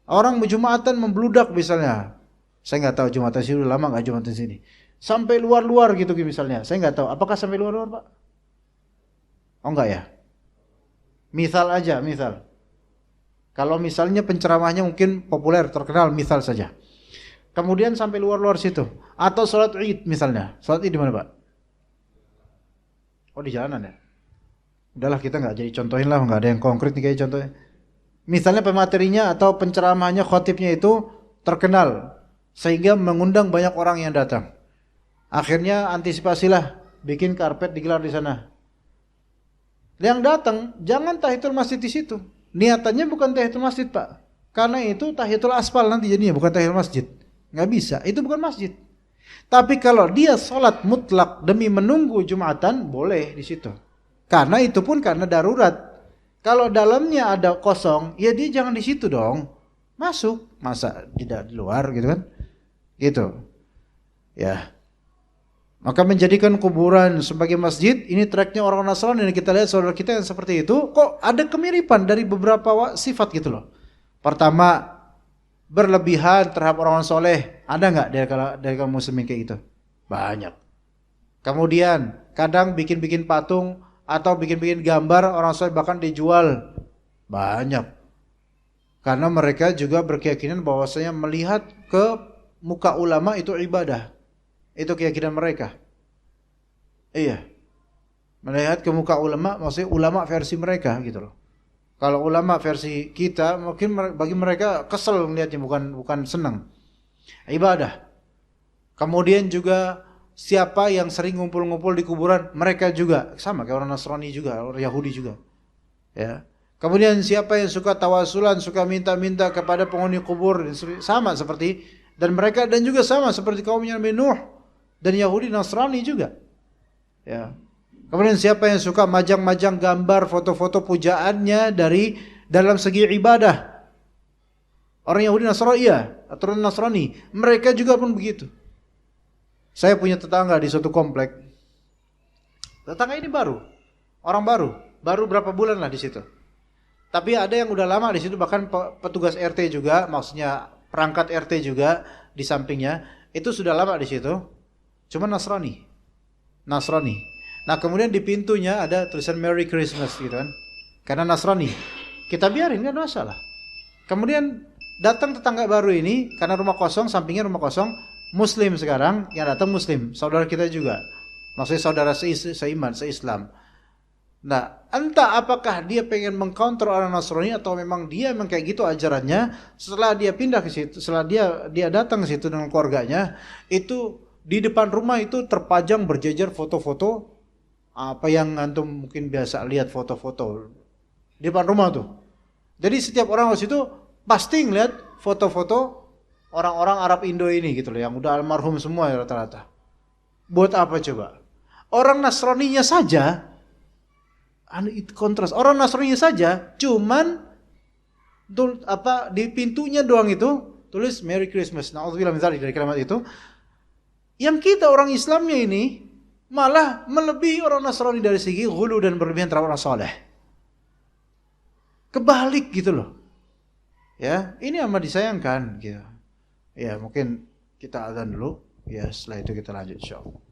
Orang Jumatan membludak misalnya, saya nggak tahu Jumatan sini udah lama nggak Jumatan sini, sampai luar-luar gitu misalnya, saya nggak tahu. Apakah sampai luar-luar Pak? Oh enggak ya. Misal aja, misal. Kalau misalnya penceramahnya mungkin populer, terkenal, misal saja. Kemudian sampai luar-luar situ. Atau sholat id misalnya. Sholat id di mana Pak? Oh di jalanan ya? Udahlah kita nggak jadi contohin lah, nggak ada yang konkret nih kayak contohnya. Misalnya pematerinya atau penceramahnya, khotibnya itu terkenal. Sehingga mengundang banyak orang yang datang. Akhirnya antisipasilah, bikin karpet digelar di sana. Yang datang, jangan tahiyatul masjid di situ. Niatannya bukan tahiyatul masjid Pak. Karena itu tahiyatul aspal nanti jadinya, bukan tahiyatul masjid. Nggak bisa, itu bukan masjid. Tapi kalau dia sholat mutlak demi menunggu Jumatan, boleh di situ. Karena itu pun karena darurat. Kalau dalamnya ada kosong, ya dia jangan di situ dong. Masuk, masa tidak di luar gitu kan? Gitu. Ya. Maka menjadikan kuburan sebagai masjid, ini tracknya orang Nasrani dan kita lihat saudara kita yang seperti itu, kok ada kemiripan dari beberapa sifat gitu loh. Pertama, berlebihan terhadap orang soleh. Ada nggak dari kaum muslimin kayak gitu? Banyak. Kemudian kadang bikin-bikin patung atau bikin-bikin gambar orang soleh bahkan dijual. Banyak. Karena mereka juga berkeyakinan bahwasanya melihat ke muka ulama itu ibadah. Itu keyakinan mereka. Iya. Melihat ke muka ulama, maksudnya ulama versi mereka gitu loh. Kalau ulama versi kita, mungkin bagi mereka kesel melihatnya, bukan senang. Ibadah. Kemudian juga siapa yang sering ngumpul-ngumpul di kuburan, mereka juga sama kayak orang Nasrani juga, orang Yahudi juga. Ya. Kemudian siapa yang suka tawasulan, suka minta-minta kepada penghuni kubur, sama seperti dan mereka dan juga sama seperti kaumnya Nabi Nuh dan Yahudi Nasrani juga. Ya. Kemudian siapa yang suka majang-majang gambar foto-foto pujaannya dari dalam segi ibadah. Orang Yahudi Nasrani iya, aturan Nasrani, mereka juga pun begitu. Saya punya tetangga di suatu komplek. Tetangga ini orang baru berapa bulan lah di situ. Tapi ada yang udah lama di situ, bahkan petugas RT juga, maksudnya perangkat RT juga di sampingnya, itu sudah lama di situ. Cuma Nasrani. Nah kemudian di pintunya ada tulisan Merry Christmas gitu kan. Karena Nasrani. Kita biarin kan masalah. Kemudian datang tetangga baru ini, karena rumah kosong, sampingnya rumah kosong, Muslim sekarang, yang datang Muslim, saudara kita juga. Maksudnya saudara seiman, seislam. Nah, entah apakah dia pengen mengcounter orang Nasrani atau memang dia memang kayak gitu ajarannya. Setelah dia pindah ke situ, setelah dia datang ke situ dengan keluarganya, itu di depan rumah itu terpajang berjejer foto-foto apa yang antum mungkin biasa lihat foto-foto di depan rumah tuh. Jadi setiap orang di situ pasti ngeliat foto-foto orang-orang Arab Indo ini gitu loh, yang udah almarhum semua ya rata-rata. Buat apa coba? Orang Nasraninya saja itu kontras. Orang Nasrani saja cuman di pintunya doang itu tulis Merry Christmas. Nauzubillah min dzalik, dari kalimat itu. Yang kita orang Islamnya ini malah melebihi orang Nasrani dari segi ghulu dan berlebihan terhadap orang saleh. Kebalik gitu loh. Ya, ini amat disayangkan gitu. Ya, mungkin kita azan dulu. Ya, setelah itu kita lanjut insyaallah.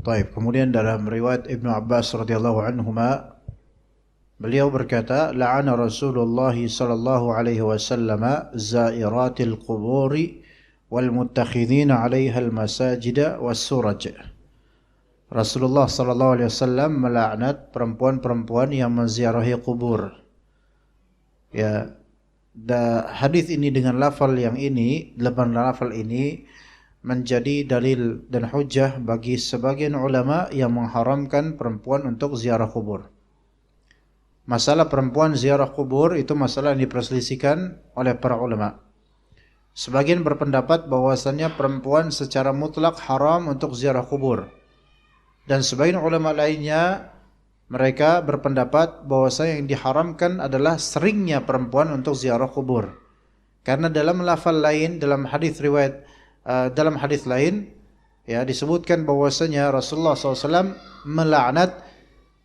Baik, kemudian dalam riwayat Ibnu Abbas radhiyallahu anhuma beliau berkata, la'ana Rasulullah sallallahu alaihi wasallam zairatil quburi wal muttakhidhina 'alaiha al masajida was suraj. Rasulullah sallallahu alaihi wasallam melaknat perempuan-perempuan yang menziarahi kubur. Ya, hadis ini dengan lafal yang ini, 8 lafal ini menjadi dalil dan hujjah bagi sebagian ulama yang mengharamkan perempuan untuk ziarah kubur. Masalah perempuan ziarah kubur itu masalah yang diperselisihkan oleh para ulama. Sebagian berpendapat bahwasannya perempuan secara mutlak haram untuk ziarah kubur. Dan sebagian ulama lainnya mereka berpendapat bahwasanya yang diharamkan adalah seringnya perempuan untuk ziarah kubur. Karena dalam lafal lain, dalam hadis riwayat dalam hadis lain ya disebutkan bahwasanya Rasulullah SAW melaknat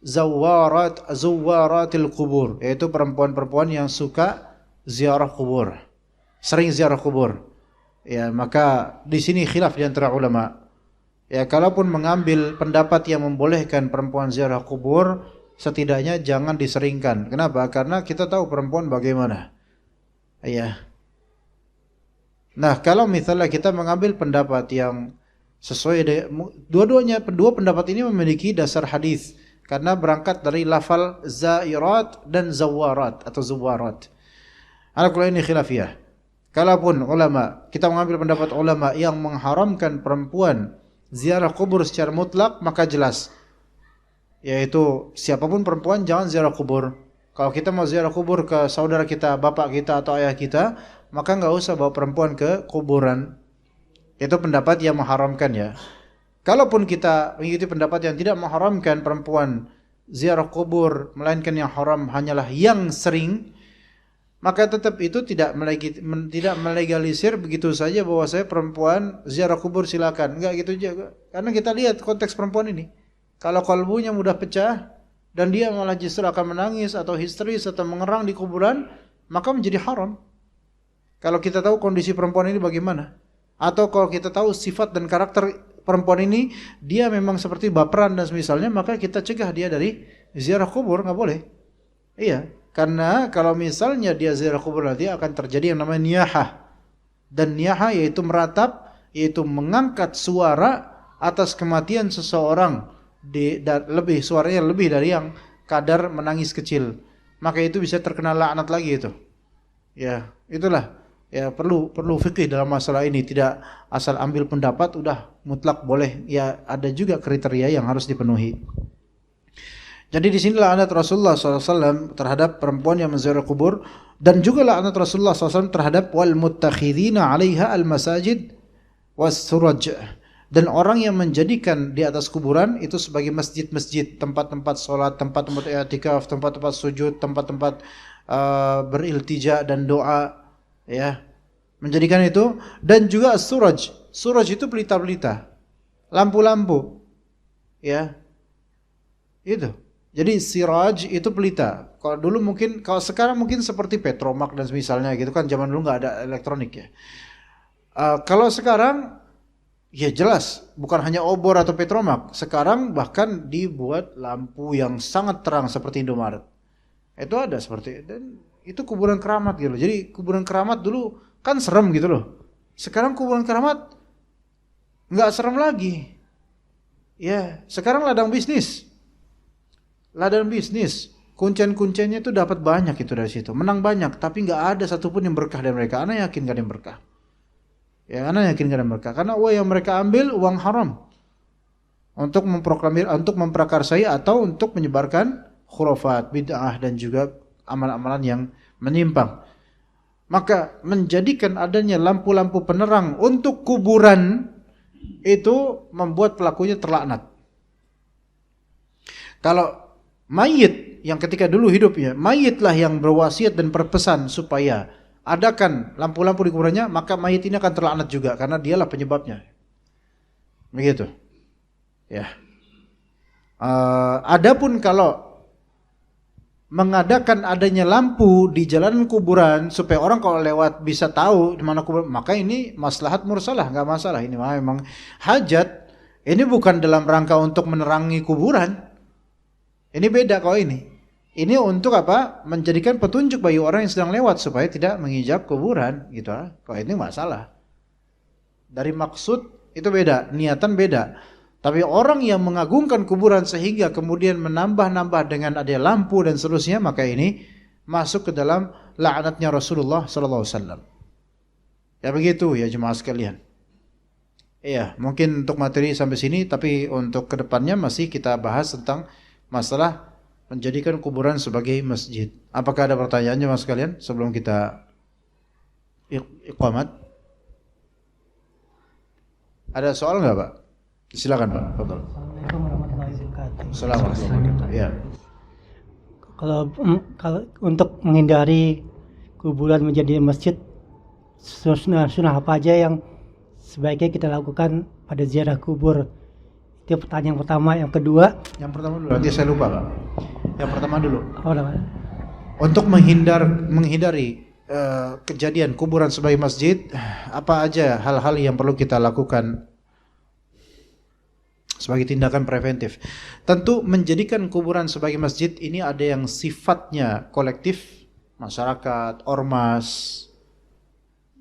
zawaratil kubur, yaitu perempuan-perempuan yang suka ziarah kubur, sering ziarah kubur. Ya, maka di sini khilaf di antara ulama. Ya, kalaupun mengambil pendapat yang membolehkan perempuan ziarah kubur, setidaknya jangan diseringkan. Kenapa? Karena kita tahu perempuan bagaimana. Ya. Nah, kalau misalnya kita mengambil pendapat yang sesuai dengan dua pendapat ini memiliki dasar hadis karena berangkat dari lafal zairat dan zawarat atau zuwarat. Al-Qur'an ini khilafiyah. Kalaupun ulama, kita mengambil pendapat ulama yang mengharamkan perempuan ziarah kubur secara mutlak, maka jelas yaitu siapapun perempuan jangan ziarah kubur. Kalau kita mau ziarah kubur ke saudara kita, bapak kita atau ayah kita, maka enggak usah bawa perempuan ke kuburan. Itu pendapat yang mengharamkan ya. Kalaupun kita mengikuti pendapat yang tidak mengharamkan perempuan ziarah kubur, melainkan yang haram hanyalah yang sering, maka tetap itu tidak melegalisir begitu saja bahwa saya perempuan ziarah kubur silakan. Enggak gitu juga. Karena kita lihat konteks perempuan ini. Kalau kalbunya mudah pecah dan dia malah justru akan menangis atau histeris atau mengerang di kuburan, maka menjadi haram. Kalau kita tahu kondisi perempuan ini bagaimana, atau kalau kita tahu sifat dan karakter perempuan ini, dia memang seperti baperan dan semisalnya, maka kita cegah dia dari ziarah kubur, enggak boleh. Iya. Karena kalau misalnya dia ziarah kubur nanti akan terjadi yang namanya niyahah. Dan niyahah yaitu meratap, yaitu mengangkat suara atas kematian seseorang suaranya lebih dari yang kadar menangis kecil. Maka itu bisa terkena laknat lagi itu. Ya, itulah. Ya, perlu fikih dalam masalah ini, tidak asal ambil pendapat udah mutlak boleh. Ya, ada juga kriteria yang harus dipenuhi. Jadi di sinilah laknat Rasulullah SAW terhadap perempuan yang menziarah kubur, dan juga laknat Rasulullah SAW terhadap wal muttakhidhina 'alaiha al masajid was suraj, dan orang yang menjadikan di atas kuburan itu sebagai masjid-masjid, tempat-tempat salat, tempat-tempat i'tikaf, tempat-tempat sujud, tempat-tempat beriltija dan doa, ya. Menjadikan itu, dan juga suraj. Suraj itu pelita-pelita, lampu-lampu. Ya. Itu. Jadi siraj itu pelita. Kalau dulu mungkin, kalau sekarang mungkin seperti petromak dan misalnya gitu kan, zaman dulu nggak ada elektronik ya. Kalau sekarang ya jelas bukan hanya obor atau petromak. Sekarang bahkan dibuat lampu yang sangat terang seperti Indomaret. Itu ada seperti, dan itu kuburan keramat gitu. Jadi kuburan keramat dulu kan serem gitu loh. Sekarang kuburan keramat nggak serem lagi. Ya, sekarang ladang bisnis. Ladang bisnis, kuncen-kuncennya itu dapat banyak itu dari situ, menang banyak, tapi nggak ada satupun yang berkah dari mereka. Ana yakin nggak ada yang berkah. Ya, ana yakin nggak ada yang berkah, karena uang yang mereka ambil uang haram untuk memprakarsai atau untuk menyebarkan khurafat, bid'ah dan juga amalan-amalan yang menyimpang. Maka menjadikan adanya lampu-lampu penerang untuk kuburan itu membuat pelakunya terlaknat. Kalau mayit yang ketika dulu hidupnya, mayitlah yang berwasiat dan berpesan supaya adakan lampu-lampu di kuburannya, maka mayit ini akan terlaknat juga karena dialah penyebabnya. Begitu. Ya. Adapun kalau mengadakan adanya lampu di jalan kuburan supaya orang kalau lewat bisa tahu di mana kuburan, maka ini maslahat mursalah, enggak masalah. Ini memang hajat. Ini bukan dalam rangka untuk menerangi kuburan. Ini beda kalau ini. Ini untuk apa? Menjadikan petunjuk bagi orang yang sedang lewat supaya tidak menginjak kuburan, gitu. Kalau ini masalah. Dari maksud itu beda, niatan beda. Tapi orang yang mengagungkan kuburan sehingga kemudian menambah-nambah dengan ada lampu dan seterusnya, maka ini masuk ke dalam laknatnya Rasulullah sallallahu alaihi wasallam. Ya begitu ya jemaah sekalian. Iya, mungkin untuk materi sampai sini, tapi untuk kedepannya masih kita bahas tentang masalah menjadikan kuburan sebagai masjid. Apakah ada pertanyaan jemaah sekalian sebelum kita iqamat? Ada soal nggak Pak? Silakan Pak. Fadhal. Assalamualaikum warahmatullahi wabarakatuh. Assalamualaikum warahmatullahi wabarakatuh. Ya. Kalau untuk menghindari kuburan menjadi masjid, sunnah apa aja yang sebaiknya kita lakukan pada ziarah kubur? Itu pertanyaan pertama. Yang kedua, Yang pertama dulu, nanti saya lupa Pak. Yang pertama dulu. Untuk menghindari kejadian kuburan sebagai masjid, apa aja hal-hal yang perlu kita lakukan sebagai tindakan preventif? Tentu menjadikan kuburan sebagai masjid ini ada yang sifatnya kolektif, masyarakat, ormas,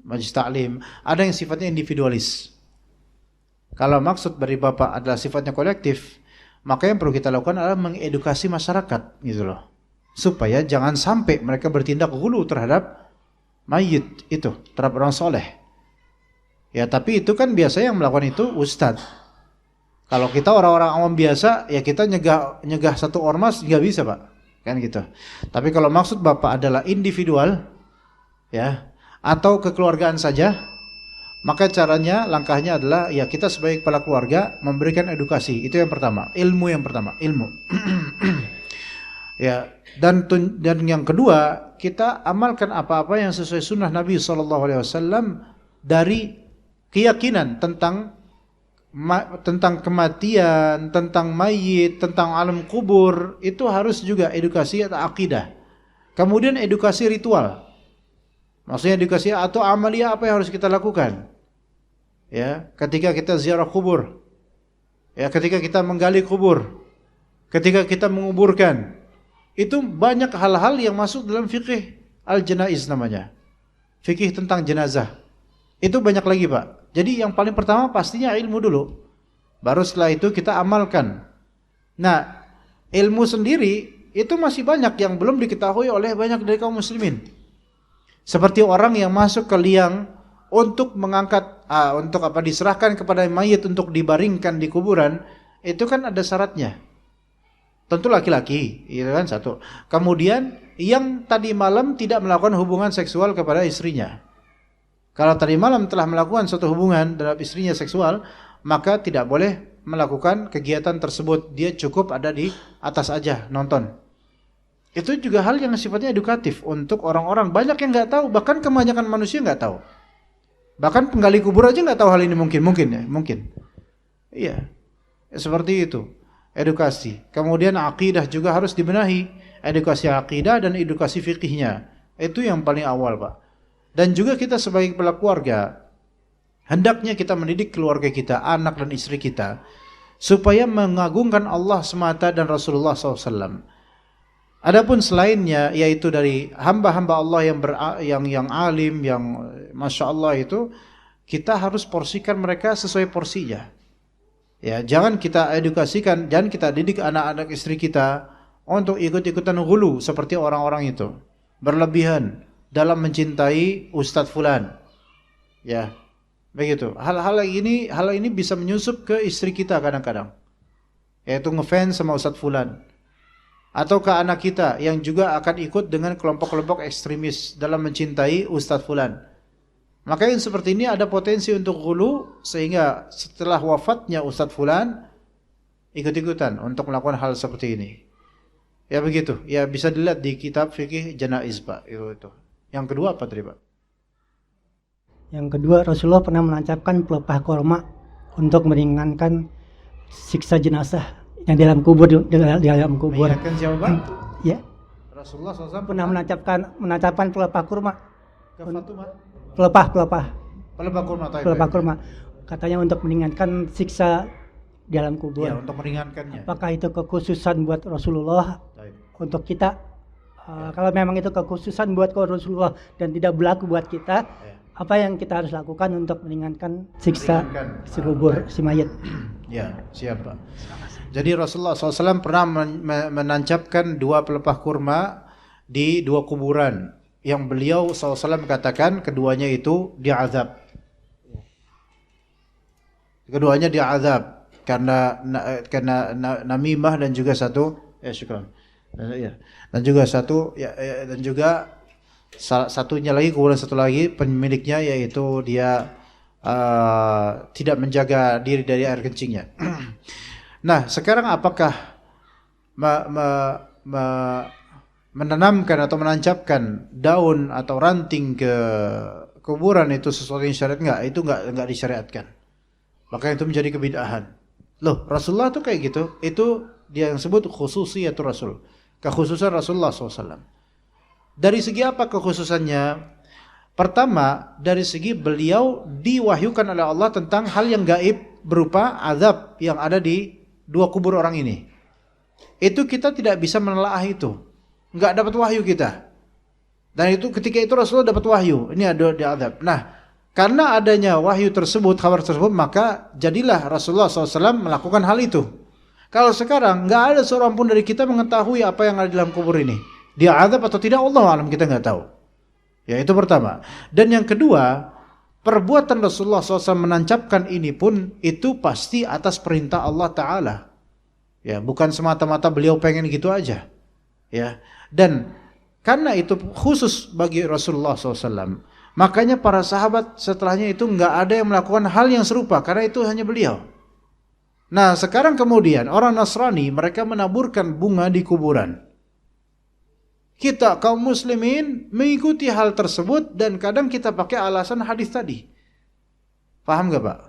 majelis taklim, ada yang sifatnya individualis. Kalau maksud dari Bapak adalah sifatnya kolektif, maka yang perlu kita lakukan adalah mengedukasi masyarakat gitu loh. Supaya jangan sampai mereka bertindak hulu terhadap mayit itu, terhadap orang soleh. Ya tapi itu kan biasanya yang melakukan itu ustadz. Kalau kita orang-orang awam biasa, ya kita nyegah satu ormas nggak bisa Pak, kan gitu. Tapi kalau maksud Bapak adalah individual, ya, atau kekeluargaan saja, maka caranya, langkahnya adalah ya kita sebagai kepala keluarga memberikan edukasi. Itu yang pertama, ilmu yang pertama, ilmu. Ya, dan yang kedua, kita amalkan apa-apa yang sesuai sunnah Nabi SAW dari keyakinan tentang kematian, tentang mayit, tentang alam kubur. Itu harus juga edukasi atau akidah. Kemudian edukasi ritual, maksudnya edukasi atau amalia apa yang harus kita lakukan. Ya, ketika kita ziarah kubur, ya, ketika kita menggali kubur, ketika kita menguburkan, itu banyak hal-hal yang masuk dalam fikih al-janaiz namanya, fikih tentang jenazah. Itu banyak lagi Pak. Jadi yang paling pertama pastinya ilmu dulu, baru setelah itu kita amalkan. Nah, ilmu sendiri itu masih banyak yang belum diketahui oleh banyak dari kaum muslimin. Seperti orang yang masuk ke liang untuk mengangkat, untuk apa, diserahkan kepada mayit untuk dibaringkan di kuburan, itu kan ada syaratnya. Tentu laki-laki, itu kan satu. Kemudian yang tadi malam tidak melakukan hubungan seksual kepada istrinya. Kalau tadi malam telah melakukan suatu hubungan terhadap istrinya seksual, maka tidak boleh melakukan kegiatan tersebut. Dia cukup ada di atas aja nonton. Itu juga hal yang sifatnya edukatif untuk orang-orang. Banyak yang nggak tahu, bahkan kebanyakan manusia nggak tahu. Bahkan penggali kubur aja nggak tahu hal ini mungkin ya, mungkin. Iya, seperti itu. Edukasi. Kemudian akidah juga harus dibenahi. Edukasi akidah dan edukasi fikihnya. Itu yang paling awal Pak. Dan juga kita sebagai kepala keluarga, hendaknya kita mendidik keluarga kita, anak dan istri kita, supaya mengagungkan Allah semata dan Rasulullah SAW. Adapun selainnya, yaitu dari hamba-hamba Allah yang alim, yang masya Allah itu, kita harus porsikan mereka sesuai porsinya. Ya, jangan kita edukasikan, jangan kita didik anak-anak istri kita untuk ikut-ikutan ghulu seperti orang-orang itu, berlebihan dalam mencintai Ustadz Fulan, ya, begitu. Hal ini bisa menyusup ke istri kita kadang-kadang, yaitu ngefans sama Ustadz Fulan, atau ke anak kita yang juga akan ikut dengan kelompok-kelompok ekstremis dalam mencintai Ustadz Fulan. Maka yang seperti ini ada potensi untuk ghulu, sehingga setelah wafatnya Ustadz Fulan ikut-ikutan untuk melakukan hal seperti ini. Ya begitu. Ya bisa dilihat di kitab fikih janaiz Pak. Itu. Yang kedua apa tadi Pak? Yang kedua, Rasulullah pernah menancapkan pelepah korma untuk meringankan siksa jenazah yang di dalam kubur. Di dalam kubur. Mengingatkan siapa Pak? Ya. Rasulullah SAW Pernah menancapkan pelepah kurma. ke Fatumah. Pelepah kurma. Pelepah kurma. Katanya untuk meringankan siksa di dalam kubur. Ya, untuk meringankannya. Apakah itu kekhususan buat Rasulullah? Untuk kita? Kalau memang itu kekhususan buat Rasulullah dan tidak berlaku buat kita, apa yang kita harus lakukan untuk meringankan siksa Meringankan. si kubur si mayit. Ya, siapa? Jadi Rasulullah SAW pernah menancapkan 2 pelepah kurma di 2 kuburan yang beliau SAW katakan keduanya itu diazab. Keduanya diazab karena namimah dan juga satu syukran. Dan juga satu dan juga satunya lagi, kuburan satu lagi pemiliknya yaitu dia tidak menjaga diri dari air kencingnya. Nah, sekarang apakah menanamkan atau menancapkan daun atau ranting ke kuburan itu sesuatu yang syariat? Itu enggak disyariatkan. Maka itu menjadi kebid'ahan. Loh, Rasulullah tuh kayak gitu. Itu dia yang sebut khususiyatul Rasul. Kekhususan Rasulullah SAW. Dari segi apa kekhususannya? Pertama, dari segi beliau diwahyukan oleh Allah tentang hal yang gaib berupa azab yang ada di 2 kubur orang ini. Itu kita tidak bisa menelaah itu. Enggak dapat wahyu kita. Dan itu ketika itu Rasulullah dapat wahyu. Ini ada di azab. Nah, karena adanya wahyu tersebut, kabar tersebut, maka jadilah Rasulullah SAW melakukan hal itu. Kalau sekarang enggak ada seorang pun dari kita mengetahui apa yang ada di dalam kubur ini. Dia azab atau tidak, Allah alam, kita enggak tahu. Ya, itu pertama. Dan yang kedua, perbuatan Rasulullah SAW menancapkan ini pun itu pasti atas perintah Allah Ta'ala. Ya, bukan semata-mata beliau pengen gitu aja. Ya, dan karena itu khusus bagi Rasulullah SAW, makanya para sahabat setelahnya itu enggak ada yang melakukan hal yang serupa karena itu hanya beliau. Nah, sekarang kemudian orang Nasrani mereka menaburkan bunga di kuburan. Kita kaum muslimin mengikuti hal tersebut dan kadang kita pakai alasan hadis tadi. Paham gak, Pak?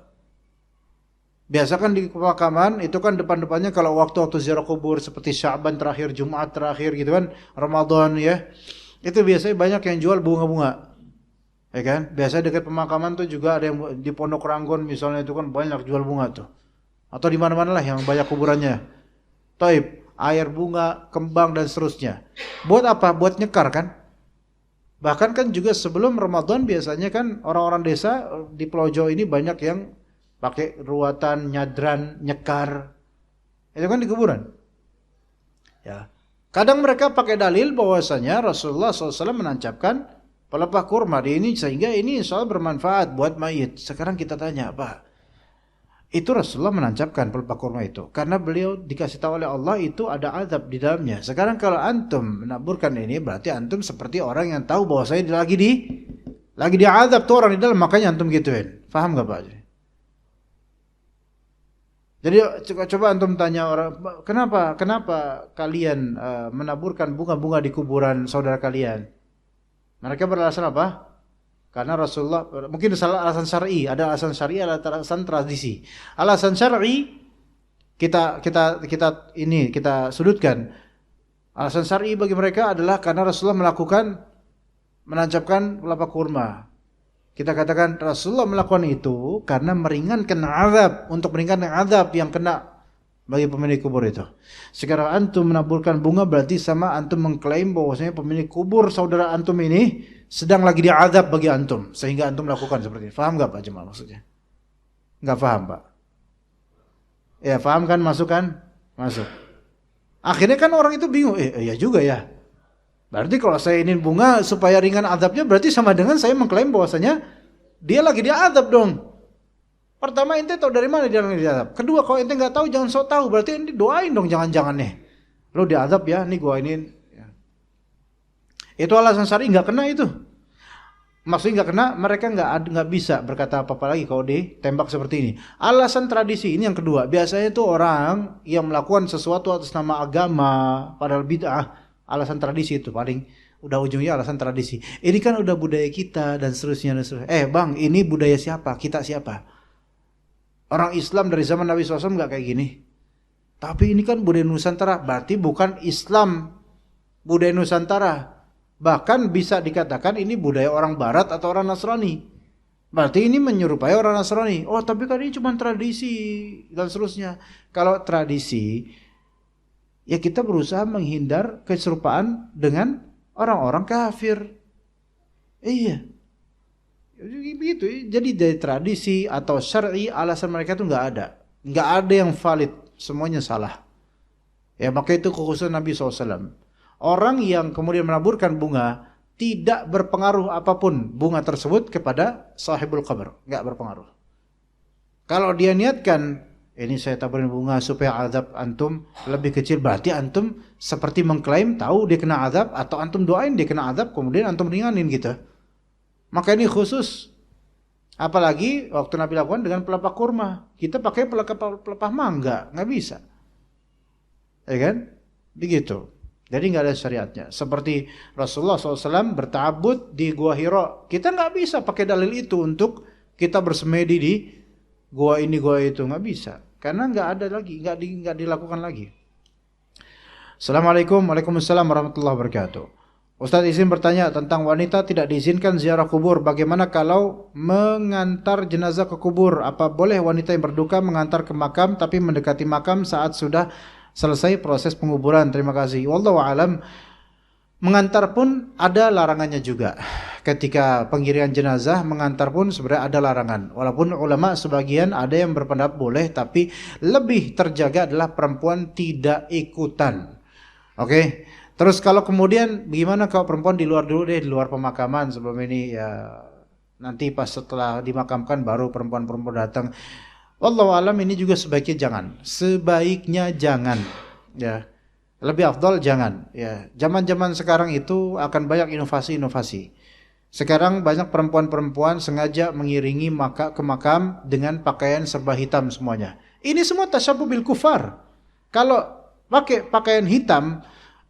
Biasa kan di pemakaman itu kan depan-depannya kalau waktu-waktu ziarah kubur seperti Sya'ban terakhir, Jumat terakhir gitu kan, Ramadan ya. Itu biasanya banyak yang jual bunga-bunga. Ya kan? Biasanya dekat pemakaman tuh juga ada yang di Pondok Ranggon misalnya itu kan banyak jual bunga tuh. Atau di mana-mana lah yang banyak kuburannya. Taib, air bunga, kembang dan seterusnya. Buat apa? Buat nyekar kan? Bahkan kan juga sebelum Ramadan biasanya kan orang-orang desa di Pulau Jawa ini banyak yang pakai ruatan, nyadran, nyekar. Itu kan di kuburan. Ya. Kadang mereka pakai dalil bahwasanya Rasulullah SAW menancapkan pelepah kurma di ini sehingga ini insya Allah bermanfaat buat mayit. Sekarang kita tanya, Pak, itu Rasulullah menancapkan pelepah kurma itu karena beliau dikasih tahu oleh Allah itu ada azab di dalamnya. Sekarang kalau antum menaburkan ini berarti antum seperti orang yang tahu bahwa saya lagi di azab tuh orang di dalam, makanya antum gituin. Paham gak, Pak? Jadi coba antum tanya orang, kenapa kalian menaburkan bunga-bunga di kuburan saudara kalian? Mereka beralasan apa? Karena Rasulullah, mungkin salah alasan syar'i, ada alasan syar'i, ada alasan tradisi. Alasan syar'i kita sudutkan. Alasan syar'i bagi mereka adalah karena Rasulullah menancapkan pelepah kurma. Kita katakan Rasulullah melakukan itu karena meringankan azab, untuk meringankan azab yang kena bagi pemilik kubur itu. Sekarang antum menaburkan bunga berarti sama antum mengklaim bahwasanya pemilik kubur saudara antum ini sedang lagi diazab bagi antum sehingga antum melakukan seperti ini. Paham enggak Pak Jemaah maksudnya? Enggak paham, Pak? Ya, paham kan? Masuk kan? Masuk. Akhirnya kan orang itu bingung, iya juga ya. Berarti kalau saya ini bunga supaya ringan azabnya berarti sama dengan saya mengklaim bahwasanya dia lagi diazab dong. Pertama, ente tahu dari mana dia lagi diazab? Kedua, kalau ente nggak tahu jangan sok tahu, berarti ente doain dong jangan-jangan nih. Lo diazab ya, nih gua ini. Ya. Itu alasan syar'i nggak kena itu. Maksudnya nggak kena, mereka nggak bisa berkata apa-apa lagi kalau ditembak seperti ini. Alasan tradisi ini yang kedua. Biasanya itu orang yang melakukan sesuatu atas nama agama, padahal bid'ah. Alasan tradisi itu paling udah ujungnya alasan tradisi. Ini kan udah budaya kita dan seterusnya. Bang, ini budaya siapa? Kita siapa? Orang Islam dari zaman Nabi SAW nggak kayak gini. Tapi ini kan budaya Nusantara. Berarti bukan Islam budaya Nusantara. Bahkan bisa dikatakan ini budaya orang Barat atau orang Nasrani. Berarti ini menyerupai orang Nasrani. Oh, tapi kan ini cuma tradisi dan seterusnya. Kalau tradisi, ya kita berusaha menghindar keserupaan dengan orang-orang kafir. Iya. Begitu. Jadi dari tradisi atau syar'i alasan mereka tuh nggak ada yang valid, semuanya salah. Ya maka itu kekhususan Nabi SAW. Orang yang kemudian menaburkan bunga tidak berpengaruh apapun bunga tersebut kepada sahibul qabr, nggak berpengaruh. Kalau dia niatkan ini saya taburin bunga supaya azab antum lebih kecil, berarti antum seperti mengklaim tahu dia kena azab, atau antum doain dia kena azab kemudian antum ringanin gitu. Maka ini khusus. Apalagi waktu Nabi lakukan dengan pelepah kurma, kita pakai pelepah mangga, nggak bisa. Ya kan? Begitu. Jadi nggak ada syariatnya. Seperti Rasulullah SAW berta'abbud di Gua Hira, kita nggak bisa pakai dalil itu untuk kita bersemedi di gua ini gua itu, nggak bisa. Karena nggak ada lagi, nggak dilakukan lagi. Assalamualaikum Waalaikumsalam warahmatullahi wabarakatuh. Ustadz izin bertanya tentang wanita tidak diizinkan ziarah kubur. Bagaimana kalau mengantar jenazah ke kubur? Apa boleh wanita yang berduka mengantar ke makam tapi mendekati makam saat sudah selesai proses penguburan? Terima kasih. Wallahu alam. Mengantar pun ada larangannya juga. Ketika pengirian jenazah mengantar pun sebenarnya ada larangan. Walaupun ulama sebagian ada yang berpendapat boleh, tapi lebih terjaga adalah perempuan tidak ikutan. Oke. Terus kalau kemudian gimana kalau perempuan di luar dulu deh, di luar pemakaman sebelum ini ya, nanti pas setelah dimakamkan baru perempuan-perempuan datang. Wallahu alam, ini juga sebaiknya jangan. Sebaiknya jangan. Ya. Lebih afdal jangan. Ya. Zaman-zaman sekarang itu akan banyak inovasi-inovasi. Sekarang banyak perempuan-perempuan sengaja mengiringi ke makam dengan pakaian serba hitam semuanya. Ini semua tasyabuh bil kufar. Kalau pakai pakaian hitam,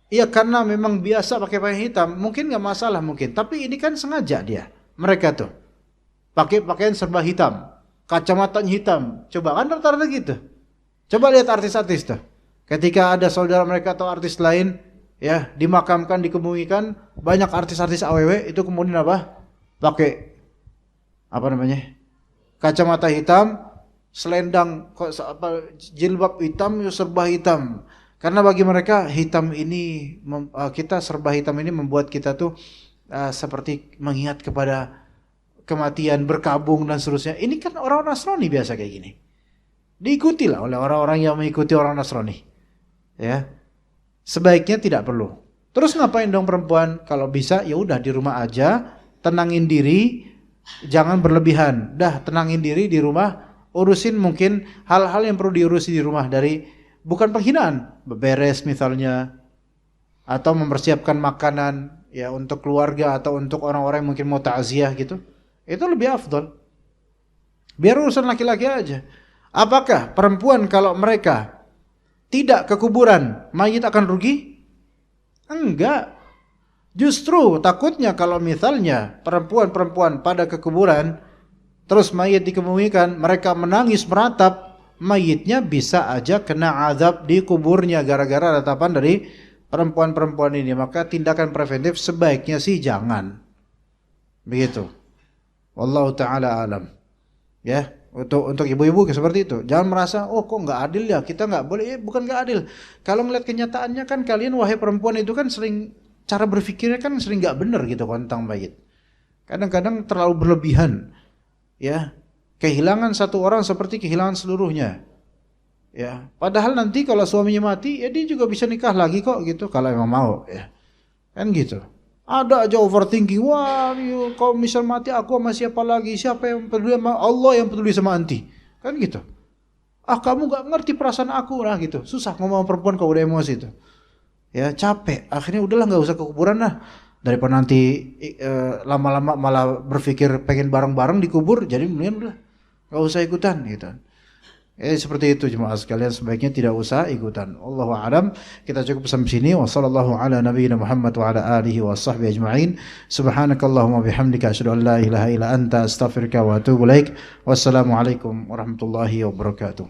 ya karena memang biasa pakai pakaian hitam, mungkin nggak masalah mungkin. Tapi ini kan sengaja dia. Mereka tuh pakai pakaian serba hitam, kacamatanya hitam. Coba kan rata-rata gitu. Coba lihat artis-artis tuh. Ketika ada saudara mereka atau artis lain ya dimakamkan, dikebumikan, banyak artis-artis AWW itu kemudian apa? Pakai apa namanya? Kacamata hitam, selendang, jilbab hitam, serba hitam. Karena bagi mereka hitam ini, kita serba hitam ini membuat kita tuh seperti mengingat kepada kematian, berkabung dan seterusnya. Ini kan orang Nasrani biasa kayak gini. Diikutilah oleh orang-orang yang mengikuti orang Nasrani. Ya, sebaiknya tidak perlu. Terus ngapain dong perempuan? Kalau bisa ya udah di rumah aja, tenangin diri, jangan berlebihan. Dah tenangin diri di rumah, urusin mungkin hal-hal yang perlu diurusi di rumah, dari bukan penghinaan, beberes misalnya, atau mempersiapkan makanan ya untuk keluarga atau untuk orang-orang yang mungkin mau takziah gitu. Itu lebih afdol. Biar urusan laki-laki aja. Apakah perempuan kalau mereka tidak ke kuburan, mayit akan rugi? Enggak. Justru takutnya kalau misalnya perempuan-perempuan pada ke kuburan, terus mayit dikebumikan, mereka menangis meratap, mayitnya bisa aja kena azab di kuburnya gara-gara ratapan dari perempuan-perempuan ini. Maka tindakan preventif sebaiknya sih jangan. Begitu. Wallahu ta'ala alam. Ya. Untuk ibu-ibu seperti itu, jangan merasa oh kok nggak adil ya, kita nggak boleh. Bukan nggak adil, kalau ngeliat kenyataannya kan kalian wahai perempuan itu kan sering, cara berpikirnya kan sering nggak benar gitu tentang mayit. Kadang-kadang terlalu berlebihan, ya kehilangan satu orang seperti kehilangan seluruhnya, ya padahal nanti kalau suaminya mati ya dia juga bisa nikah lagi kok gitu kalau emang mau, ya kan gitu. Ada aja overthinking, wah kalau misal mati aku sama siapa lagi, siapa yang peduli sama Allah, yang peduli sama anti, kan gitu. Ah kamu gak ngerti perasaan aku lah gitu. Susah ngomong perempuan kalau udah emosi itu, ya capek. Akhirnya udahlah nggak usah ke kuburan lah, daripada nanti lama-lama malah berpikir pengen bareng-bareng di kubur, jadi mendingan udah nggak usah ikutan gitu. Seperti itu jemaah sekalian, sebaiknya tidak usah ikutan. Allahu a'lam. Kita cukup sampai sini. Wassallallahu ala nabiyyina Muhammad wa ala alihi wa sahbihi ajma'in. Subhanakallahumma bihamdika asyhadu an la ilaha illa anta astaghfiruka wa atubu ilaik. Wassalamualaikum warahmatullahi wabarakatuh.